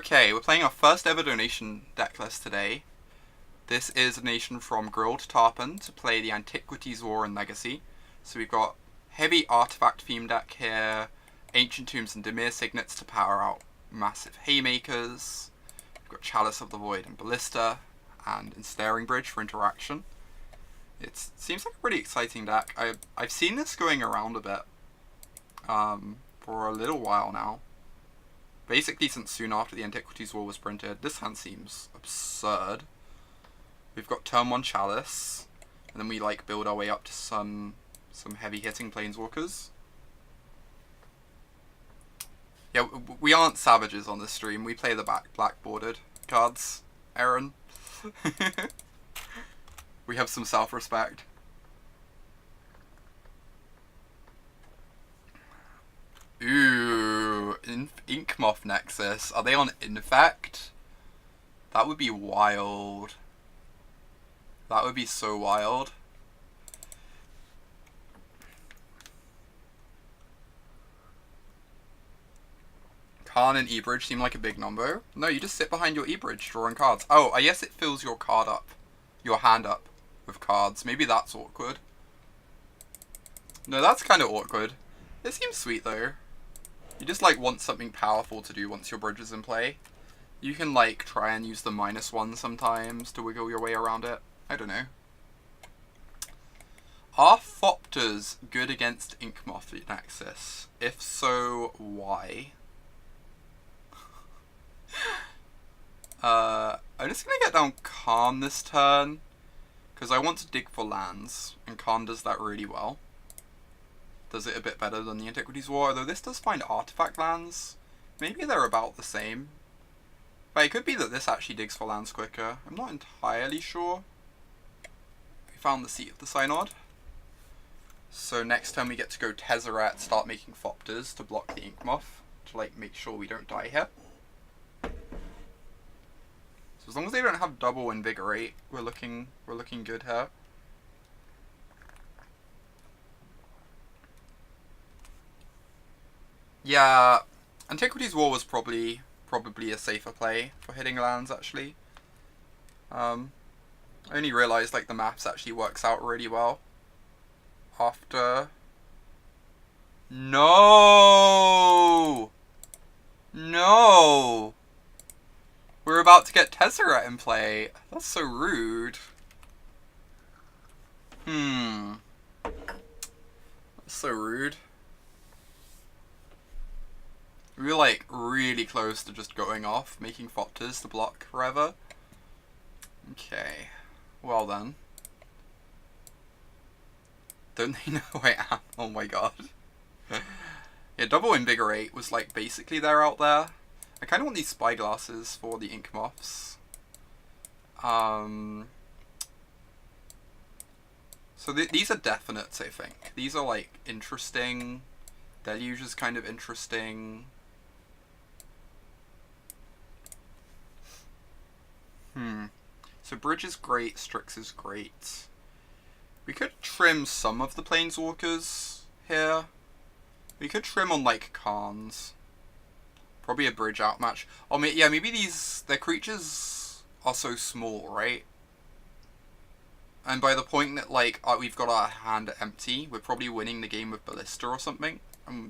Okay, we're playing our first ever donation deck list today. This is a donation from Grilled Tarpon to play the Antiquities War and Legacy. So we've got heavy artifact theme deck here, Ancient Tombs and Dimir Signets to power out massive haymakers. We've got Chalice of the Void and Ballista, and Ensnaring Bridge for interaction. It seems like a pretty exciting deck. I've seen this going around a bit for a little while now. Basically since soon after the Antiquities War was printed. This hand seems absurd. We've got turn 1 Chalice, and then we like build our way up to some heavy hitting planeswalkers. Yeah, we aren't savages on this stream. We play the black bordered cards, Aaron. We have some self-respect. Ooh, Inkmoth Nexus. Are they on Infect? That would be wild. That would be so wild. Karn and E-Bridge seem like a big number. No, you just sit behind your E-Bridge drawing cards. Oh, I guess it fills your card up. Your hand up with cards. Maybe that's awkward. No, that's kind of awkward. It seems sweet though. You just like want something powerful to do once your bridge is in play. You can like try and use the -1 sometimes to wiggle your way around it. I don't know. Are Thopters good against Inkmoth Nexus? If so, why? I'm just gonna get down Karn this turn, because I want to dig for lands, and Karn does that really well. Does it a bit better than the Antiquities War, although this does find artifact lands. Maybe they're about the same. But it could be that this actually digs for lands quicker. I'm not entirely sure. We found the seat of the Synod. So next turn we get to go Tezzeret, start making Thopters to block the Inkmoth, to like make sure we don't die here. So as long as they don't have double Invigorate, we're looking good here. Yeah, Antiquities War was probably a safer play for hitting lands actually. I only realised like the maps actually works out really well after. No! No! We're about to get Tezzeret in play. That's so rude. That's so rude. We were like really close to just going off, making Thopters to block forever. Okay. Well then. Don't they know who I am? Oh my god. Yeah, double Invigorate was like basically there out there. I kind of want these Spyglasses for the Inkmoths. So these are definites, I think. These are like interesting. Deluge is kind of interesting. So Bridge is great, Strix is great. We could trim some of the Planeswalkers here. We could trim on like Karns. Probably a Bridge outmatch. Oh, yeah, maybe their creatures are so small, right? And by the point that like we've got our hand empty, we're probably winning the game with Ballista or something.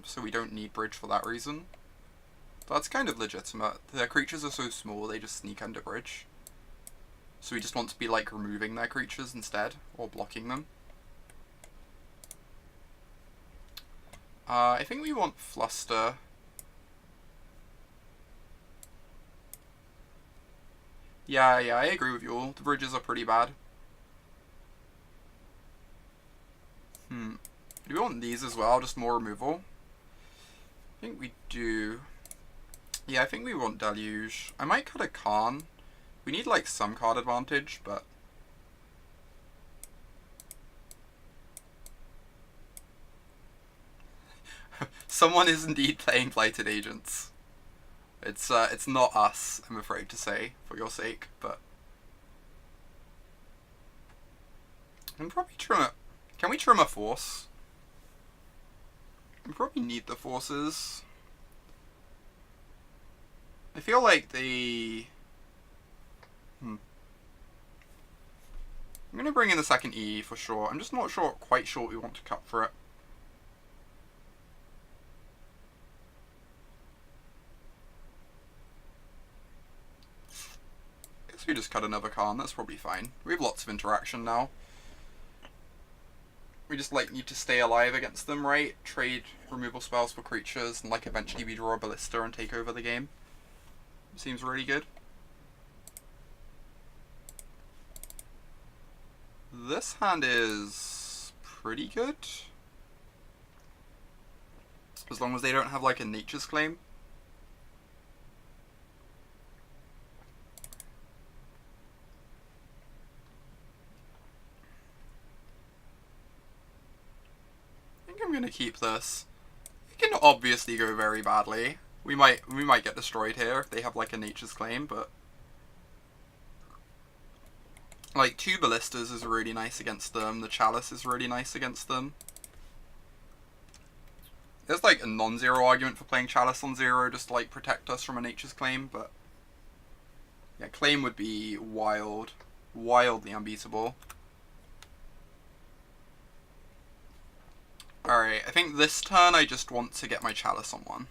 So we don't need Bridge for that reason. That's kind of legitimate. Their creatures are so small, they just sneak under Bridge. So we just want to be like removing their creatures instead, or blocking them. I think we want Fluster. Yeah, I agree with you all. The bridges are pretty bad. Do we want these as well? Just more removal? I think we do. Yeah, I think we want Deluge. I might cut a Karn. We need like some card advantage, but someone is indeed playing Blighted Agents. It's not us, I'm afraid to say, for your sake, but I can probably trim it. Can we trim a force? We probably need the forces. I feel like the... I'm going to bring in the second E for sure. I'm just not quite sure what we want to cut for it. I guess we just cut another Karn, that's probably fine. We have lots of interaction now. We just like need to stay alive against them, right? Trade removal spells for creatures, and like eventually we draw a Ballista and take over the game. Seems really good. This hand is pretty good. As long as they don't have like a Nature's Claim. I think I'm gonna keep this. It can obviously go very badly. We might get destroyed here if they have like a Nature's Claim, but like 2 Ballistas is really nice against them. The Chalice is really nice against them. There's like a non-zero argument for playing Chalice on 0 just to like protect us from a Nature's Claim, but yeah, Claim would be wildly unbeatable. Alright, I think this turn I just want to get my Chalice on 1.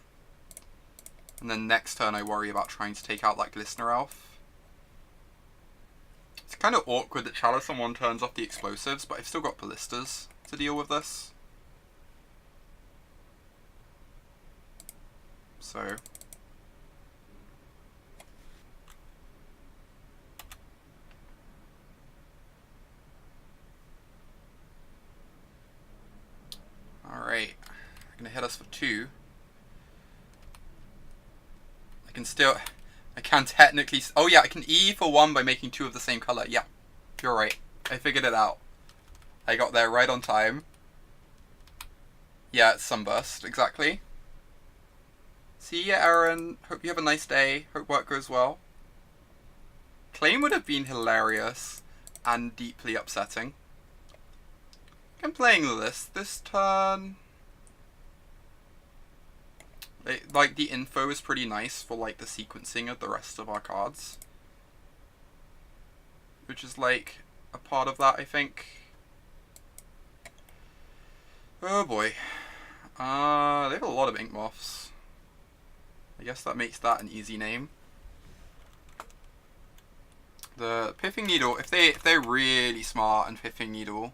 And then next turn I worry about trying to take out that Glistener Elf. It's kind of awkward that Chalice on 1 turns off the explosives, but I've still got Ballistas to deal with this. So... Alright, I'm gonna hit us for 2. I can technically... Oh yeah, I can E for 1 by making 2 of the same color. Yeah, you're right. I figured it out. I got there right on time. Yeah, it's Sunburst, exactly. See ya, Aaron. Hope you have a nice day. Hope work goes well. Claim would have been hilarious and deeply upsetting. I'm playing this turn. Like, the info is pretty nice for, like, the sequencing of the rest of our cards. Which is, like, a part of that, I think. Oh, boy. They have a lot of Inkmoths. I guess that makes that an easy name. The Pithing Needle, if they're really smart and Pithing Needle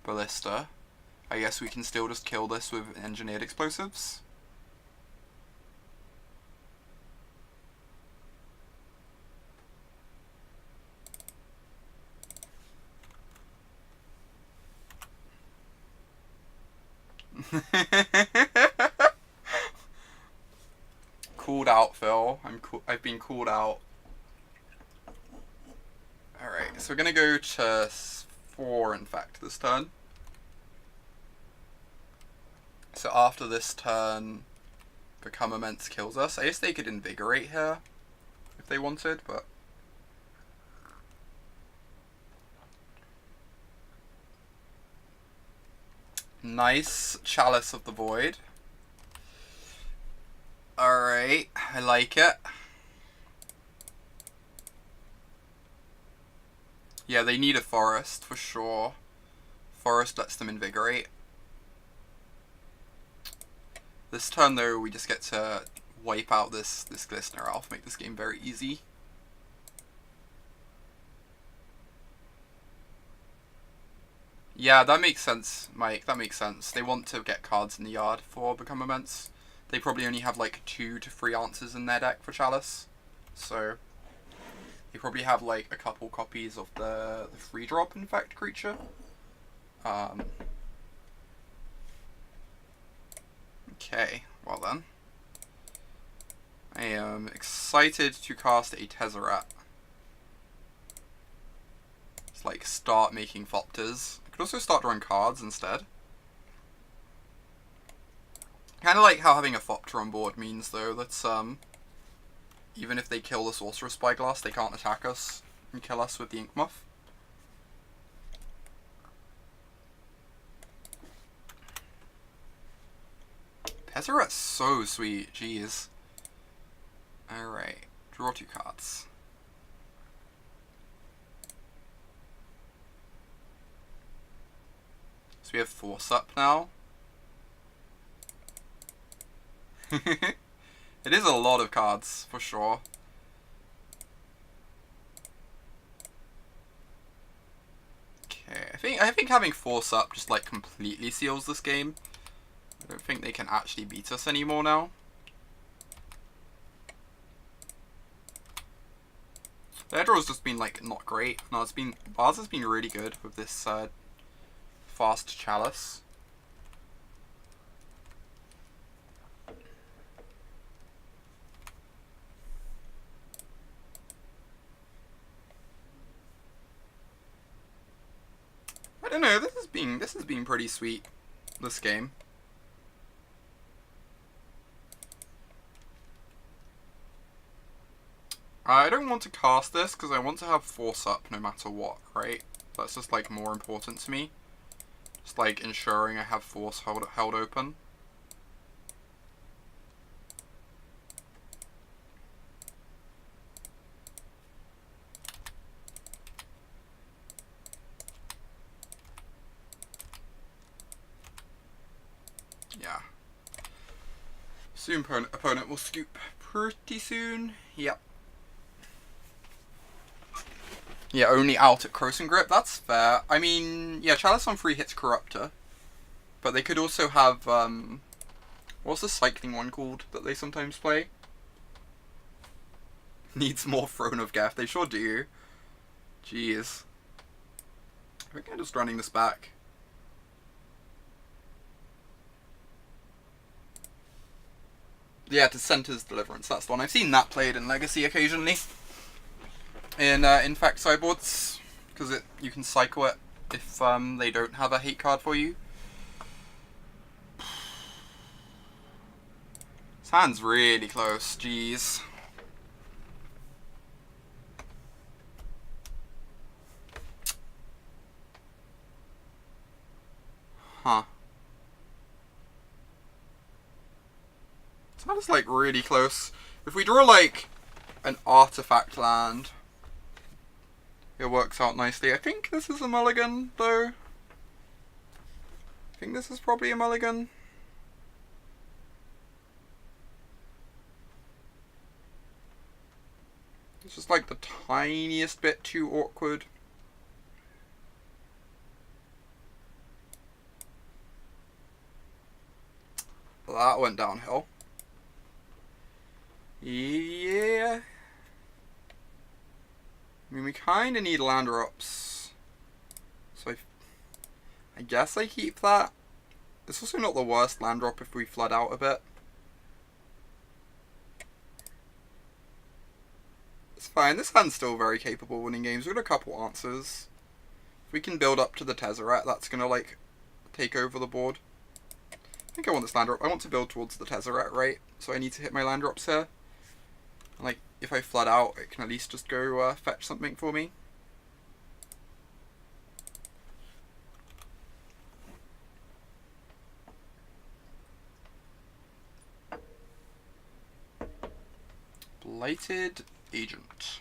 Ballista, I guess we can still just kill this with Engineered Explosives. Called out, Phil. I've been called out. Alright, so we're gonna go to 4, in fact, this turn. So after this turn, Become Immense kills us. I guess they could Invigorate here, if they wanted, but... Nice Chalice of the Void. Alright, I like it. Yeah, they need a Forest, for sure. Forest lets them Invigorate. This turn, though, we just get to wipe out this Glistener Elf, make this game very easy. Yeah, that makes sense, Mike. That makes sense. They want to get cards in the yard for Become Immense. They probably only have like 2 to 3 answers in their deck for Chalice. So they probably have like a couple copies of the free drop infect creature. Okay, well then. I am excited to cast a Tezzeret. It's like start making Thopters. I could also start drawing cards instead. Kind of like how having a Thopter on board means, though, that even if they kill the Sorcerous Spyglass, they can't attack us and kill us with the Inkmoth. Tezzeret's so sweet, jeez. Alright, draw 2 cards. So we have Force Up now. It is a lot of cards, for sure. Okay, I think having Force Up just like completely seals this game. I don't think they can actually beat us anymore now. Their draw's just been like not great. No, ours has been really good with this fast Chalice. I don't know, this has been pretty sweet, this game. I don't want to cast this because I want to have Force Up no matter what, right? That's just like more important to me. Just like ensuring I have Force held open. Yeah. Soon opponent will scoop pretty soon. Yep. Yeah, only out at Croson Grip, that's fair. I mean, yeah, Chalice on 3 hits Corruptor. But they could also have, what's the cycling one called that they sometimes play? Needs more Throne of Geth, they sure do. Jeez. I think I'm just running this back. Yeah, Dissenters Deliverance, that's the one. I've seen that played in Legacy occasionally. In fact, sideboards, because you can cycle it if they don't have a hate card for you. This hand's really close, jeez. Huh. This hand is like really close. If we draw like an artifact land, it works out nicely. I think this is a mulligan, though. I think this is probably a mulligan. It's just like the tiniest bit too awkward. That went downhill. Yeah. I mean, we kind of need land drops. So I guess I keep that. It's also not the worst land drop if we flood out a bit. It's fine. This hand's still very capable of winning games. We've got a couple answers. If we can build up to the Tezzeret, that's going to, like, take over the board. I think I want this land drop. I want to build towards the Tezzeret, right? So I need to hit my land drops here. And, like, if I flood out, it can at least just go fetch something for me. Blighted Agent.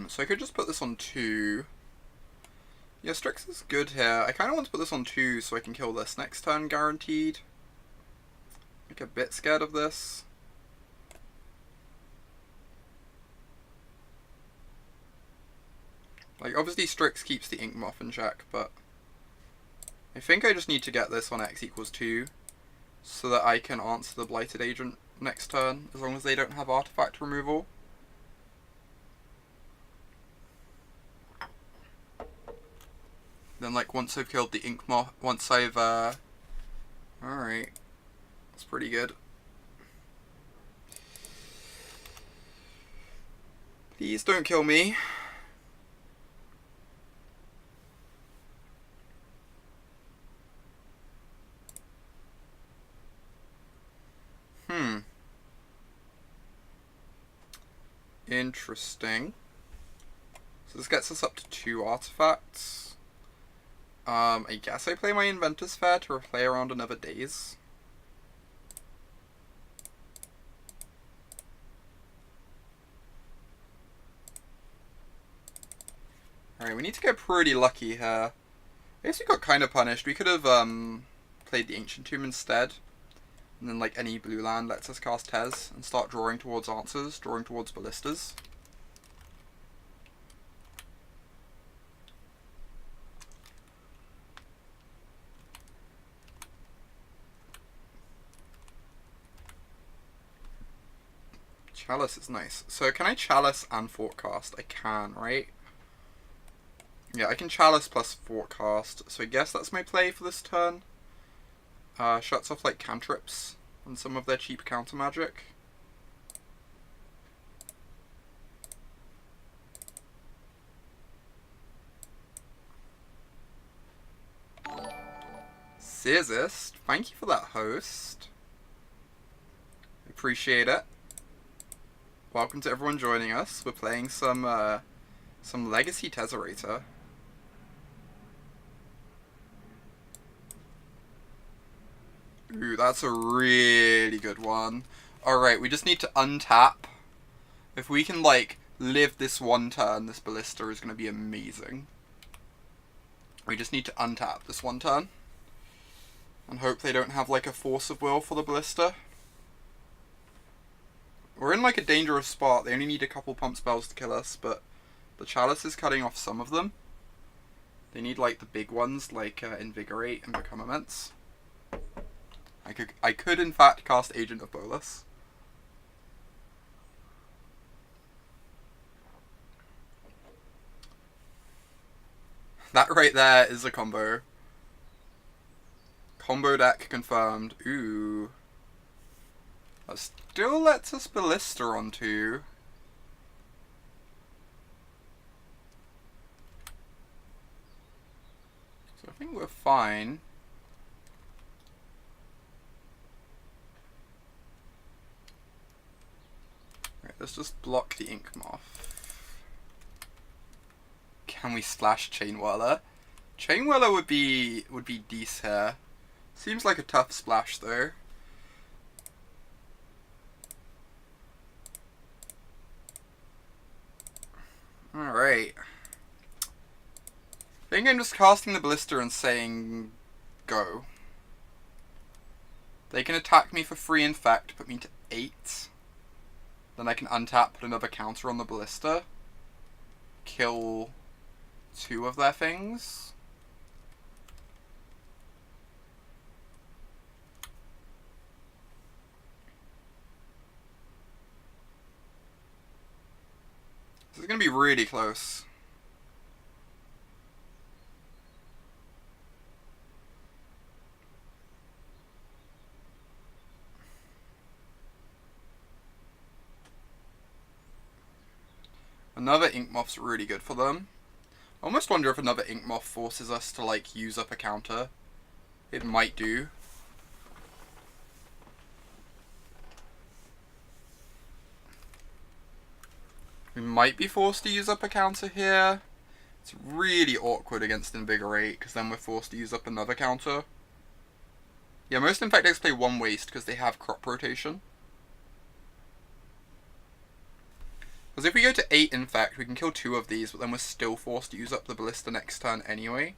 So I could just put this on 2. Yeah, Strix is good here. I kind of want to put this on 2 so I can kill this next turn, guaranteed. Like a bit scared of this. Like, obviously Strix keeps the Inkmoth in check, but I think I just need to get this on X equals 2 so that I can answer the Blighted Agent next turn, as long as they don't have artifact removal. Then, like, once I've killed the Inkmoth, once I've, alright. That's pretty good. Please don't kill me. Interesting. So this gets us up to 2 artifacts. I guess I play my Inventors Fair to play around another days. Alright, we need to get pretty lucky here. I guess we got kind of punished. We could have played the Ancient Tomb instead. And then like any blue land lets us cast Tez and start drawing towards answers, drawing towards ballistas. Chalice is nice. So can I Chalice and Thoughtcast? I can, right? Yeah, I can Chalice plus Thoughtcast. So I guess that's my play for this turn. Shuts off like cantrips and some of their cheap counter magic. Searsist, thank you for that host. Appreciate it. Welcome to everyone joining us. We're playing some Legacy Tezzerator. Ooh, that's a really good one. Alright, we just need to untap. If we can, like, live this one turn, this Ballista is going to be amazing. We just need to untap this one turn. And hope they don't have, like, a force of will for the Ballista. We're in, like, a dangerous spot. They only need a couple pump spells to kill us, but the Chalice is cutting off some of them. They need, like, the big ones, like Invigorate and Become Immense. I could in fact cast Agent of Bolas. That right there is a combo. Combo deck confirmed. Ooh. That still lets us Ballista on 2. So I think we're fine. Let's just block the Inkmoth. Can we splash Chain Whirler? Chain Whirler would be decent here. Seems like a tough splash though. Alright. I think I'm just casting the Ballista and saying go. They can attack me for free infect, put me to 8. Then I can untap, put another counter on the Ballista. Kill 2 of their things. This is going to be really close. Another Inkmoth's really good for them. I almost wonder if another Inkmoth forces us to, like, use up a counter. It might do. We might be forced to use up a counter here. It's really awkward against Invigorate, because then we're forced to use up another counter. Yeah, most Infect decks play 1 waste because they have crop rotation. Because if we go to 8 Infect, we can kill 2 of these, but then we're still forced to use up the Ballista next turn anyway.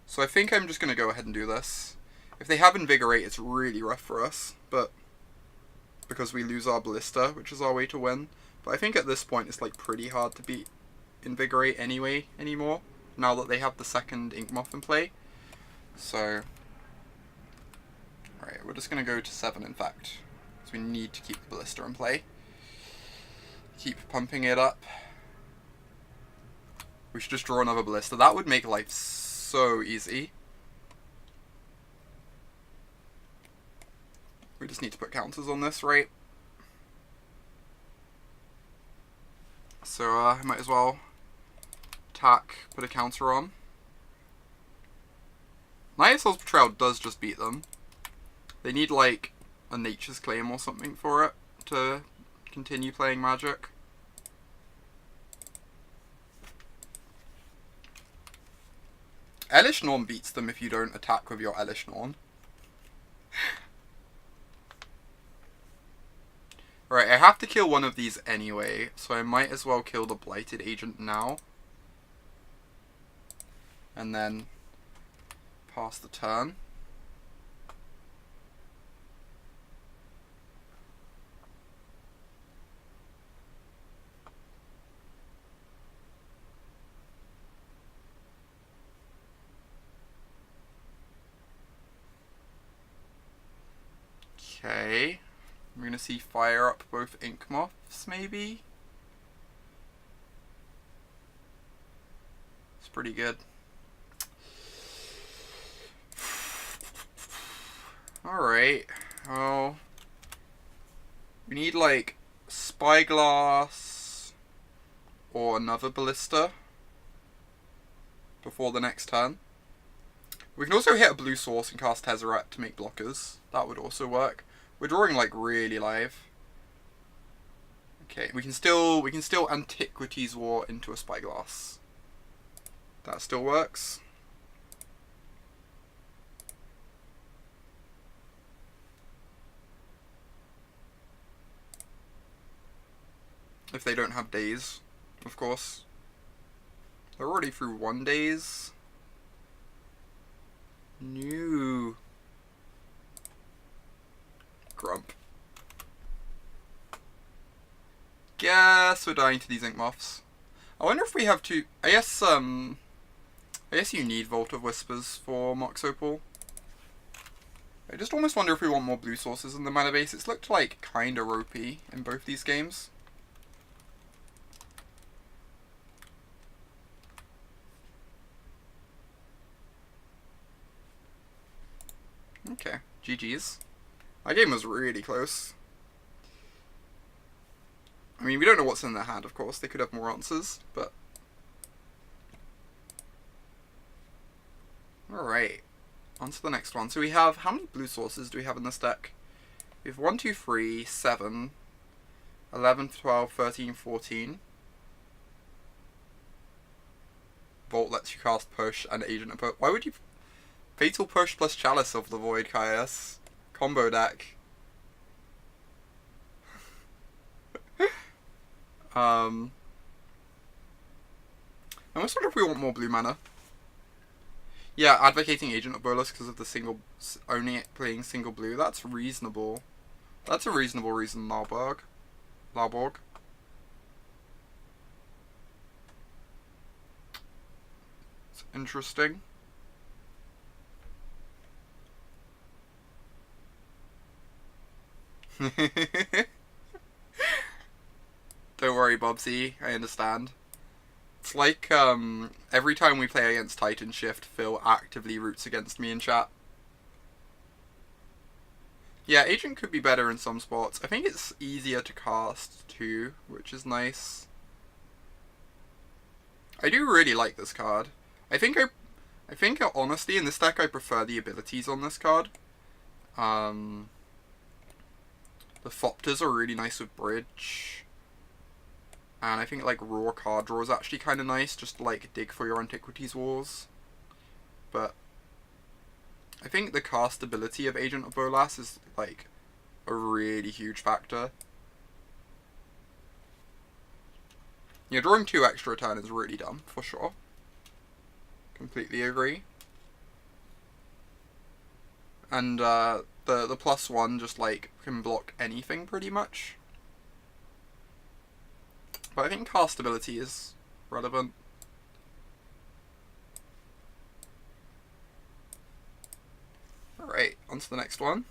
So I think I'm just going to go ahead and do this. If they have Invigorate, it's really rough for us, but because we lose our Ballista, which is our way to win. But I think at this point it's like pretty hard to beat Invigorate anymore, now that they have the second Inkmoth in play. So, alright, we're just going to go to 7 Infect, because we need to keep the Ballista in play. Keep pumping it up. We should just draw another Ballista. That would make life so easy. We just need to put counters on this, right? So I might as well attack, put a counter on. Night Soul's Betrayal does just beat them. They need like a Nature's Claim or something for it to continue playing Magic. Elish Norn beats them if you don't attack with your Elish Norn. Right, I have to kill one of these anyway, so I might as well kill the Blighted Agent now. And then pass the turn. Okay. We're going to see fire up both Inkmoths, maybe? It's pretty good. Alright. Oh. We need, like, Spyglass or another Ballista before the next turn. We can also hit a blue source and cast Tezzeret to make blockers. That would also work. We're drawing like really live. Okay, we can still Antiquities War into a Spyglass. That still works. If they don't have days, of course. They're already through 1 days. New. Grump. Guess we're dying to these Inkmoths. I wonder if we have to. I guess you need Vault of Whispers for Mox Opal. I just almost wonder if we want more blue sources in the mana base. It's looked like kinda ropey in both these games. Okay, GG's. That game was really close. I mean, we don't know what's in their hand, of course. They could have more answers, but... Alright. On to the next one. So we have... How many blue sources do we have in this deck? We have 1, 2, 3, 7, 11, 12, 13, 14. Vault lets you cast Push and Agent Oppose. Why would you... Fatal Push plus Chalice of the Void, Caius. Combo deck. I almost wonder if we want more blue mana. Yeah, advocating Agent of Bolas because of the single, only playing single blue. That's reasonable. That's a reasonable reason, Larborg. It's interesting. Don't worry, Bobsy. I understand. It's like, every time we play against Titan Shift, Phil actively roots against me in chat. Yeah, Agent could be better in some spots. I think it's easier to cast, too, which is nice. I do really like this card. I think, honestly, in this deck, I prefer the abilities on this card. The Thopters are really nice with Bridge. And I think, like, raw card draw is actually kind of nice, just to, like, dig for your Antiquities Wars. But I think the castability of Agent of Bolas is, like, a really huge factor. Yeah, drawing 2 extra a turn is really dumb, for sure. Completely agree. And, the +1 just, like, can block anything, pretty much. But I think castability is relevant. Alright, on to the next one.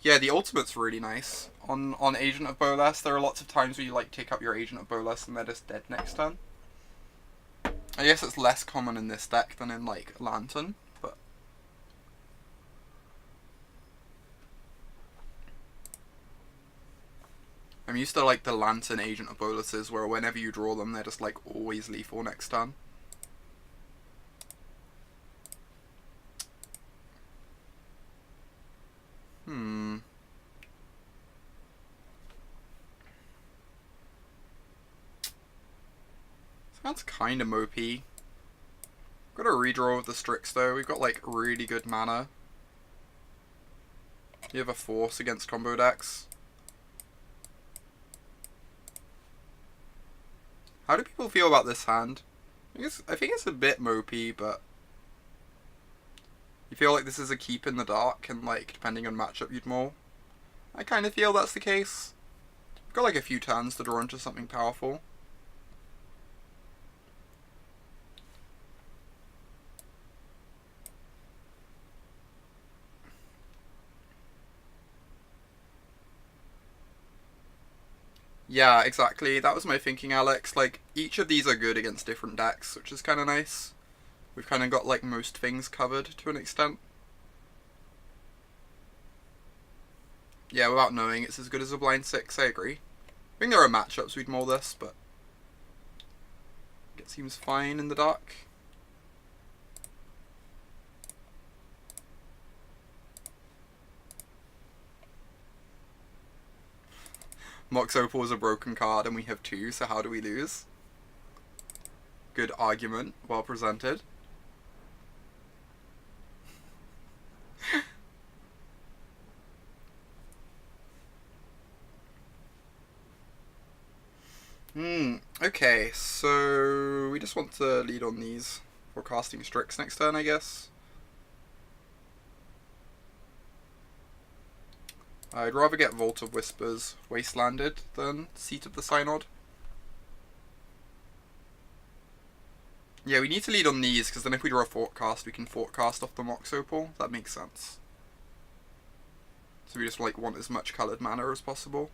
Yeah, the ultimate's really nice. On Agent of Bolas, there are lots of times where you, like, take up your Agent of Bolas and they're just dead next turn. I guess it's less common in this deck than in, like, Lantern, but... I'm used to, like, the Lantern Agent of Bolases, where whenever you draw them, they're just, like, always lethal next turn. Sounds kind of mopey. Got a redraw with the Strix though. We've got like really good mana. You have a force against combo decks. How do people feel about this hand? I think it's a bit mopey, but you feel like this is a keep in the dark, and like depending on matchup you'd mull. I kind of feel that's the case. We've got like a few turns to draw into something powerful. Yeah, exactly. That was my thinking, Alex. Like, each of these are good against different decks, which is kind of nice. We've kind of got, like, most things covered to an extent. Yeah, without knowing, it's as good as a blind 6, I agree. I think there are matchups we'd mull this, but it seems fine in the dark. Mox Opal is a broken card and we have 2, so how do we lose? Good argument, well presented. Okay, so we just want to lead on these for casting Strix next turn, I guess. I'd rather get Vault of Whispers wastelanded than Seat of the Synod. Yeah, we need to lead on these, because then if we draw a Thoughtcast, we can Thoughtcast off the Mox Opal. That makes sense. So we just like want as much coloured mana as possible.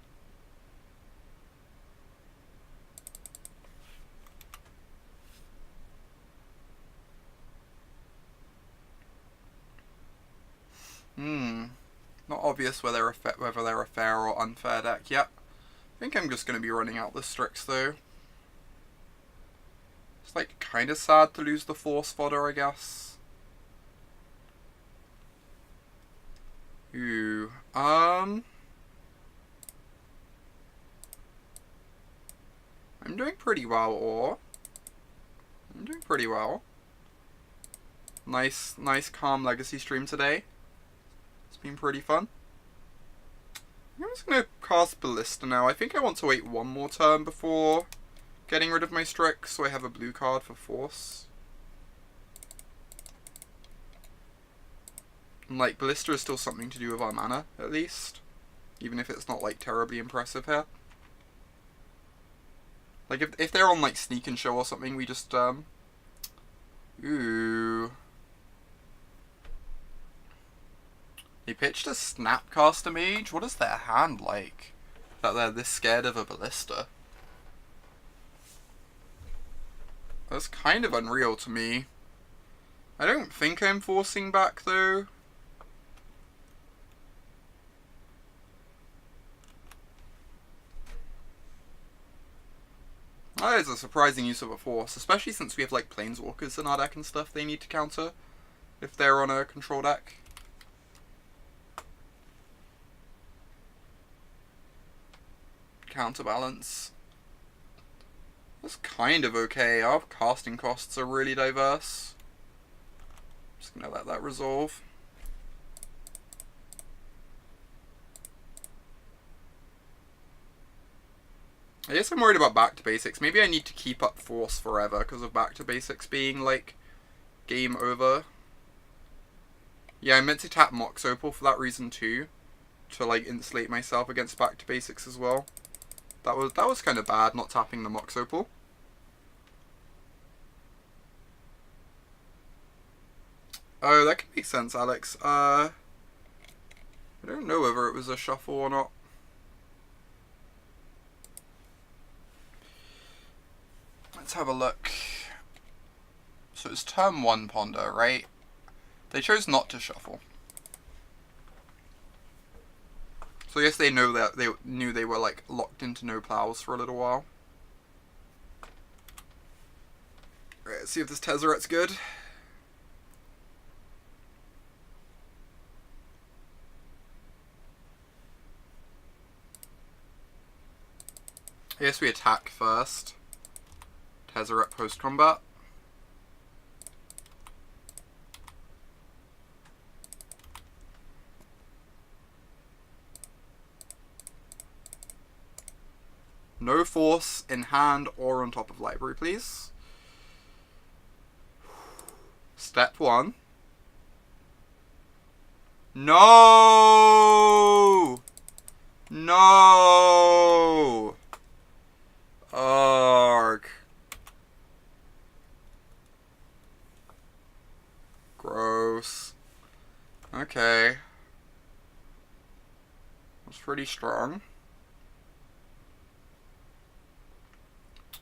Not obvious whether they're a fair or unfair deck yet. I think I'm just going to be running out the Strix though. It's like kind of sad to lose the Force fodder, I guess. Ooh. I'm doing pretty well, or I'm doing pretty well. Nice calm legacy stream today. It's been pretty fun. I'm just going to cast Ballista now. I think I want to wait one more turn before getting rid of my Strix, so I have a blue card for Force. And like, Ballista is still something to do with our mana, at least. Even if it's not like terribly impressive here. Like, if they're on like Sneak and Show or something, we just, ooh. They pitched a Snapcaster Mage? What is their hand like? That they're this scared of a Ballista? That's kind of unreal to me. I don't think I'm forcing back though. That is a surprising use of a Force, especially since we have like Planeswalkers in our deck and stuff they need to counter if they're on a control deck. Counterbalance. That's kind of okay. Our casting costs are really diverse. Just gonna let that resolve. I guess I'm worried about Back to Basics. Maybe I need to keep up Force forever because of Back to Basics being like game over. Yeah, I meant to tap Mox Opal for that reason too, to like insulate myself against Back to Basics as well. That was kind of bad not tapping the Mox Opal. Oh, that could make sense, Alex. I don't know whether it was a shuffle or not. Let's have a look. So it's turn 1 Ponder, right? They chose not to shuffle. So I guess they know that they knew they were like locked into no plows for a little while. Right, let's see if this Tezzeret's good. I guess we attack first. Tezzeret post combat. No force in hand or on top of library, please. Step 1. No! No! Arg. Gross. Okay. That's pretty strong.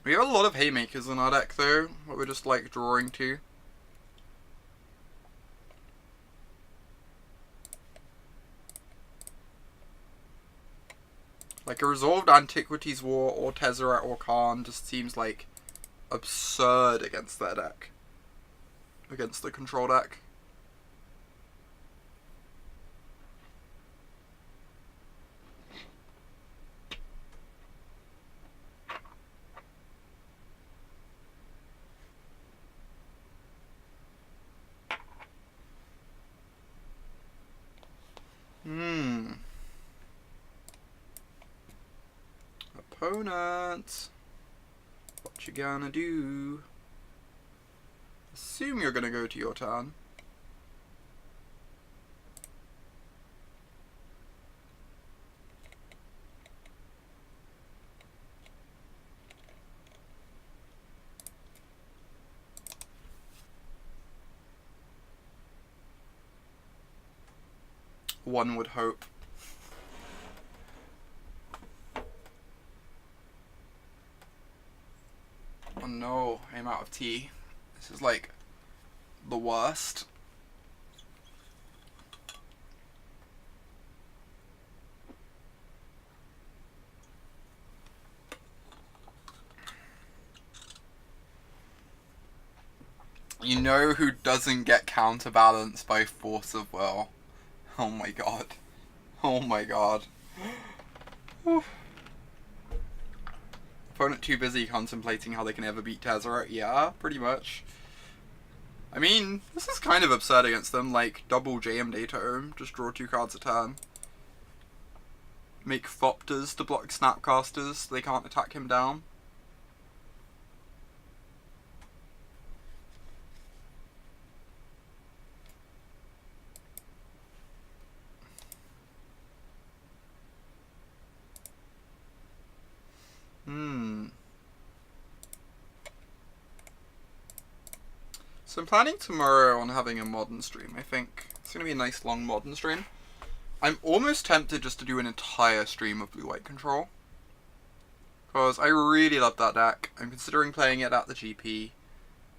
We have a lot of haymakers in our deck though, that we're just like drawing to. Like a resolved Antiquities War or Tezzeret or Karn just seems like absurd against their deck. Against the control deck. Opponent. What you gonna do? Assume you're gonna go to your turn. One would hope. Oh no, I'm out of tea. This is like the worst. You know who doesn't get counterbalanced by force of will? Oh my god. Oh my god. Opponent too busy contemplating how they can ever beat Tezzeret? Yeah, pretty much. I mean, this is kind of absurd against them, like double JM Dato, just draw 2 cards a turn. Make Thopters to block Snapcasters so they can't attack him down. So I'm planning tomorrow on having a modern stream, I think. It's going to be a nice long modern stream. I'm almost tempted just to do an entire stream of blue-white control. Because I really love that deck. I'm considering playing it at the GP.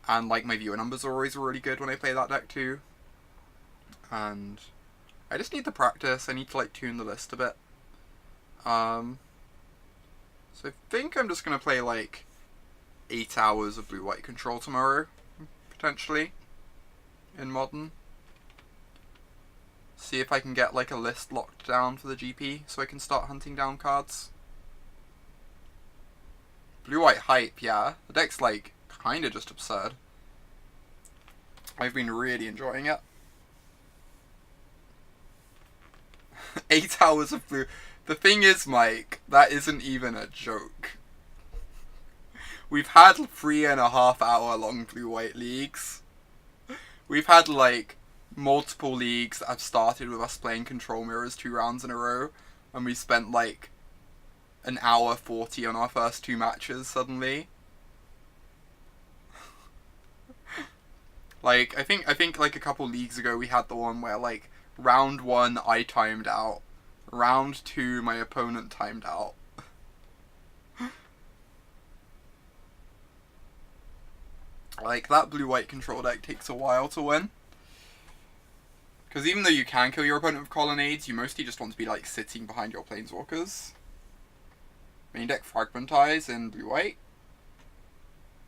And like my viewer numbers are always really good when I play that deck too. And I just need the practice. I need to like tune the list a bit. So I think I'm just going to play like 8 hours of blue-white control tomorrow. Potentially. In modern. See if I can get like a list locked down for the GP so I can start hunting down cards. Blue-white hype, yeah. The deck's like kinda just absurd. I've been really enjoying it. 8 hours of blue. The thing is, Mike, that isn't even a joke. We've had 3.5 hour long blue-white leagues. We've had like multiple leagues that have started with us playing control mirrors 2 rounds in a row, and we spent like an hour 40 on our first 2 matches suddenly. Like I think like a couple leagues ago we had the one where like round 1 I timed out, round 2 my opponent timed out. Like, that blue-white control deck takes a while to win. Because even though you can kill your opponent with colonnades, you mostly just want to be, like, sitting behind your planeswalkers. Main deck Fragmentize in blue-white.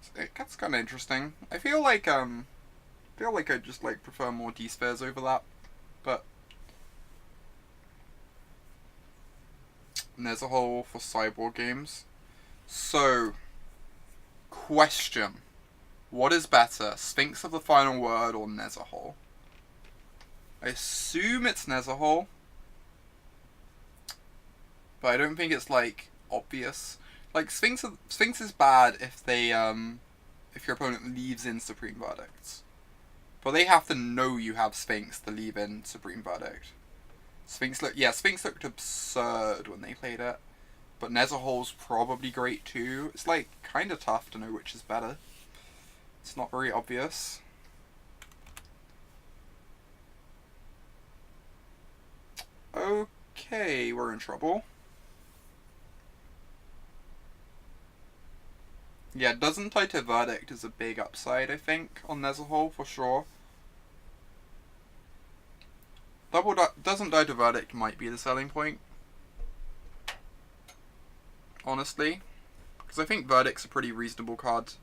So that's kind of interesting. I feel like I just, like, prefer more D-Spheres over that. But and there's a hole for sideboard games. So, question. What is better, Sphinx of the Final Word or Nezahal? I assume it's Nezahal. But I don't think it's, like, obvious. Like, Sphinx is bad if they, if your opponent leaves in Supreme Verdicts. But they have to know you have Sphinx to leave in Supreme Verdict. Sphinx looked absurd when they played it. But Nezahul's probably great too. It's like kind of tough to know which is better. It's not very obvious. Okay, we're in trouble. Yeah, doesn't die to Verdict is a big upside, I think, on Nezahul for sure. Doesn't die to Verdict might be the selling point. Honestly. Because I think Verdict's a pretty reasonable card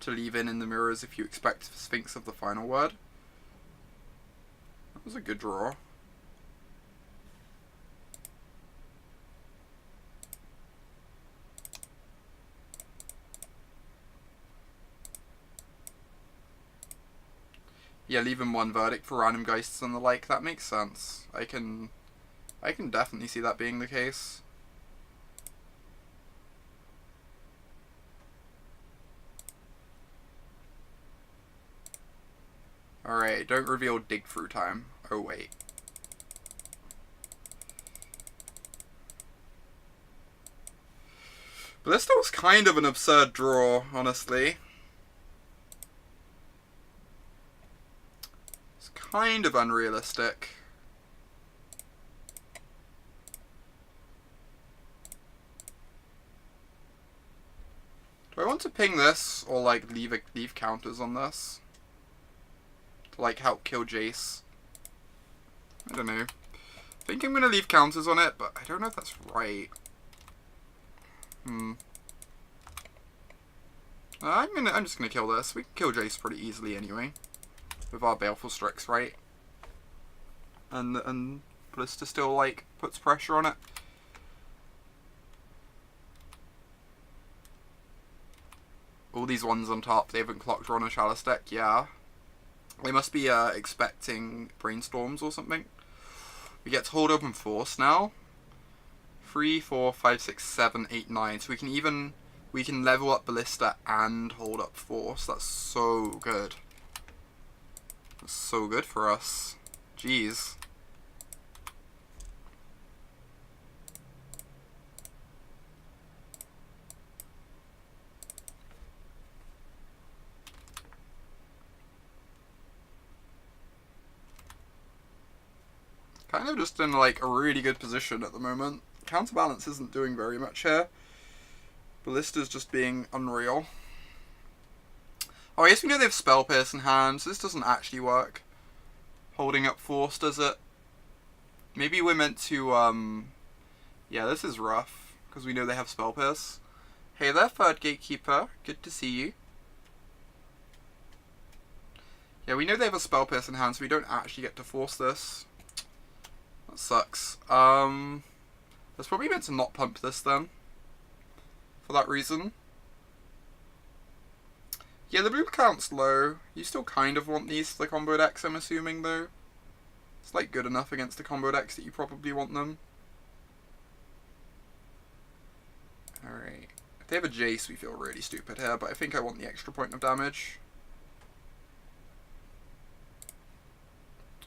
to leave in the mirrors if you expect Sphinx of the final word. That was a good draw. Yeah, leaving one Verdict for random Geists and the like, that makes sense. I can definitely see that being the case. Alright, don't reveal dig through time. Oh wait. Ballista was kind of an absurd draw, honestly. Kind of unrealistic. Do I want to ping this or like leave counters on this to like help kill Jace? I don't know. I think I'm gonna leave counters on it, but I don't know if that's right. I'm just gonna kill this. We can kill Jace pretty easily anyway. With our Baleful Strix, right? And Ballista still, like, puts pressure on it. All these ones on top, they haven't clocked on a Chalice deck, yeah. They must be expecting Brainstorms or something. We get to hold open Force now. 3, 4, 5, 6, 7, 8, 9. So we can level up Ballista and hold up Force. That's so good. That's so good for us. Jeez. Kind of just in like a really good position at the moment. Counterbalance isn't doing very much here. Ballista's just being unreal. Oh, I guess we know they have Spell Pierce in hand, so this doesn't actually work. Holding up Force, does it? Maybe we're meant to, yeah, this is rough, because we know they have Spell Pierce. Hey there, Third Gatekeeper. Good to see you. Yeah, we know they have a Spell Pierce in hand, so we don't actually get to force this. That sucks. That's probably meant to not pump this, then. For that reason. Yeah, the blue count's low. You still kind of want these for the combo decks, I'm assuming, though. It's, like, good enough against the combo decks that you probably want them. Alright. If they have a Jace, we feel really stupid here, but I think I want the extra point of damage.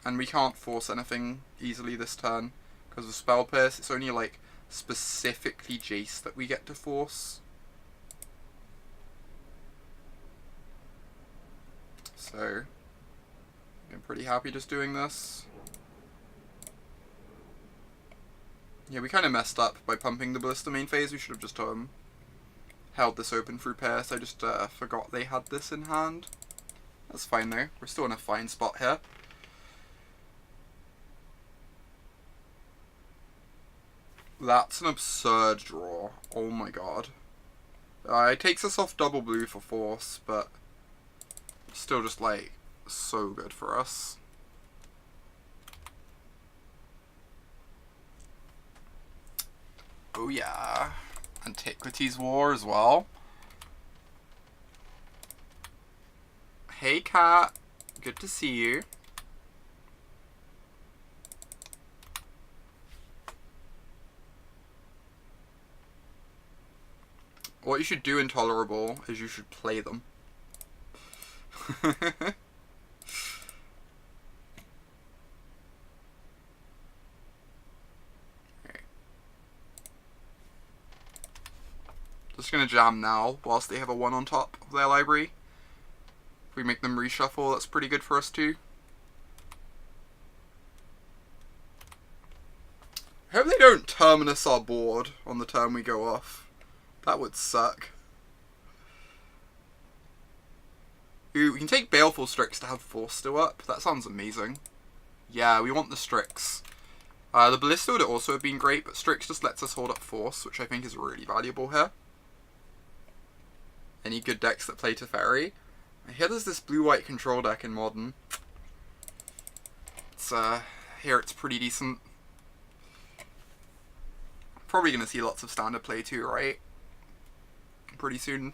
And we can't force anything easily this turn, because of Spell Pierce. It's only, like, specifically Jace that we get to force. So, I'm pretty happy just doing this. Yeah, we kind of messed up by pumping the Ballista main phase. We should have just held this open through Pierce. I just forgot they had this in hand. That's fine though. We're still in a fine spot here. That's an absurd draw. Oh my god. It takes us off double blue for force, but still just like so good for us. Oh yeah. Antiquities War as well. Hey Cat. Good to see you. What you should do Intolerable is you should play them. Just gonna jam now, whilst they have a 1 on top of their library. If we make them reshuffle, that's pretty good for us too. I hope they don't terminus our board on the turn we go off. That would suck. Ooh, we can take Baleful Strix to have Force still up. That sounds amazing. Yeah, we want the Strix. The Ballista would also have been great, but Strix just lets us hold up Force, which I think is really valuable here. Any good decks that play Teferi? I hear there's this blue-white control deck in Modern. It's, here it's pretty decent. Probably gonna see lots of standard play too, right? Pretty soon.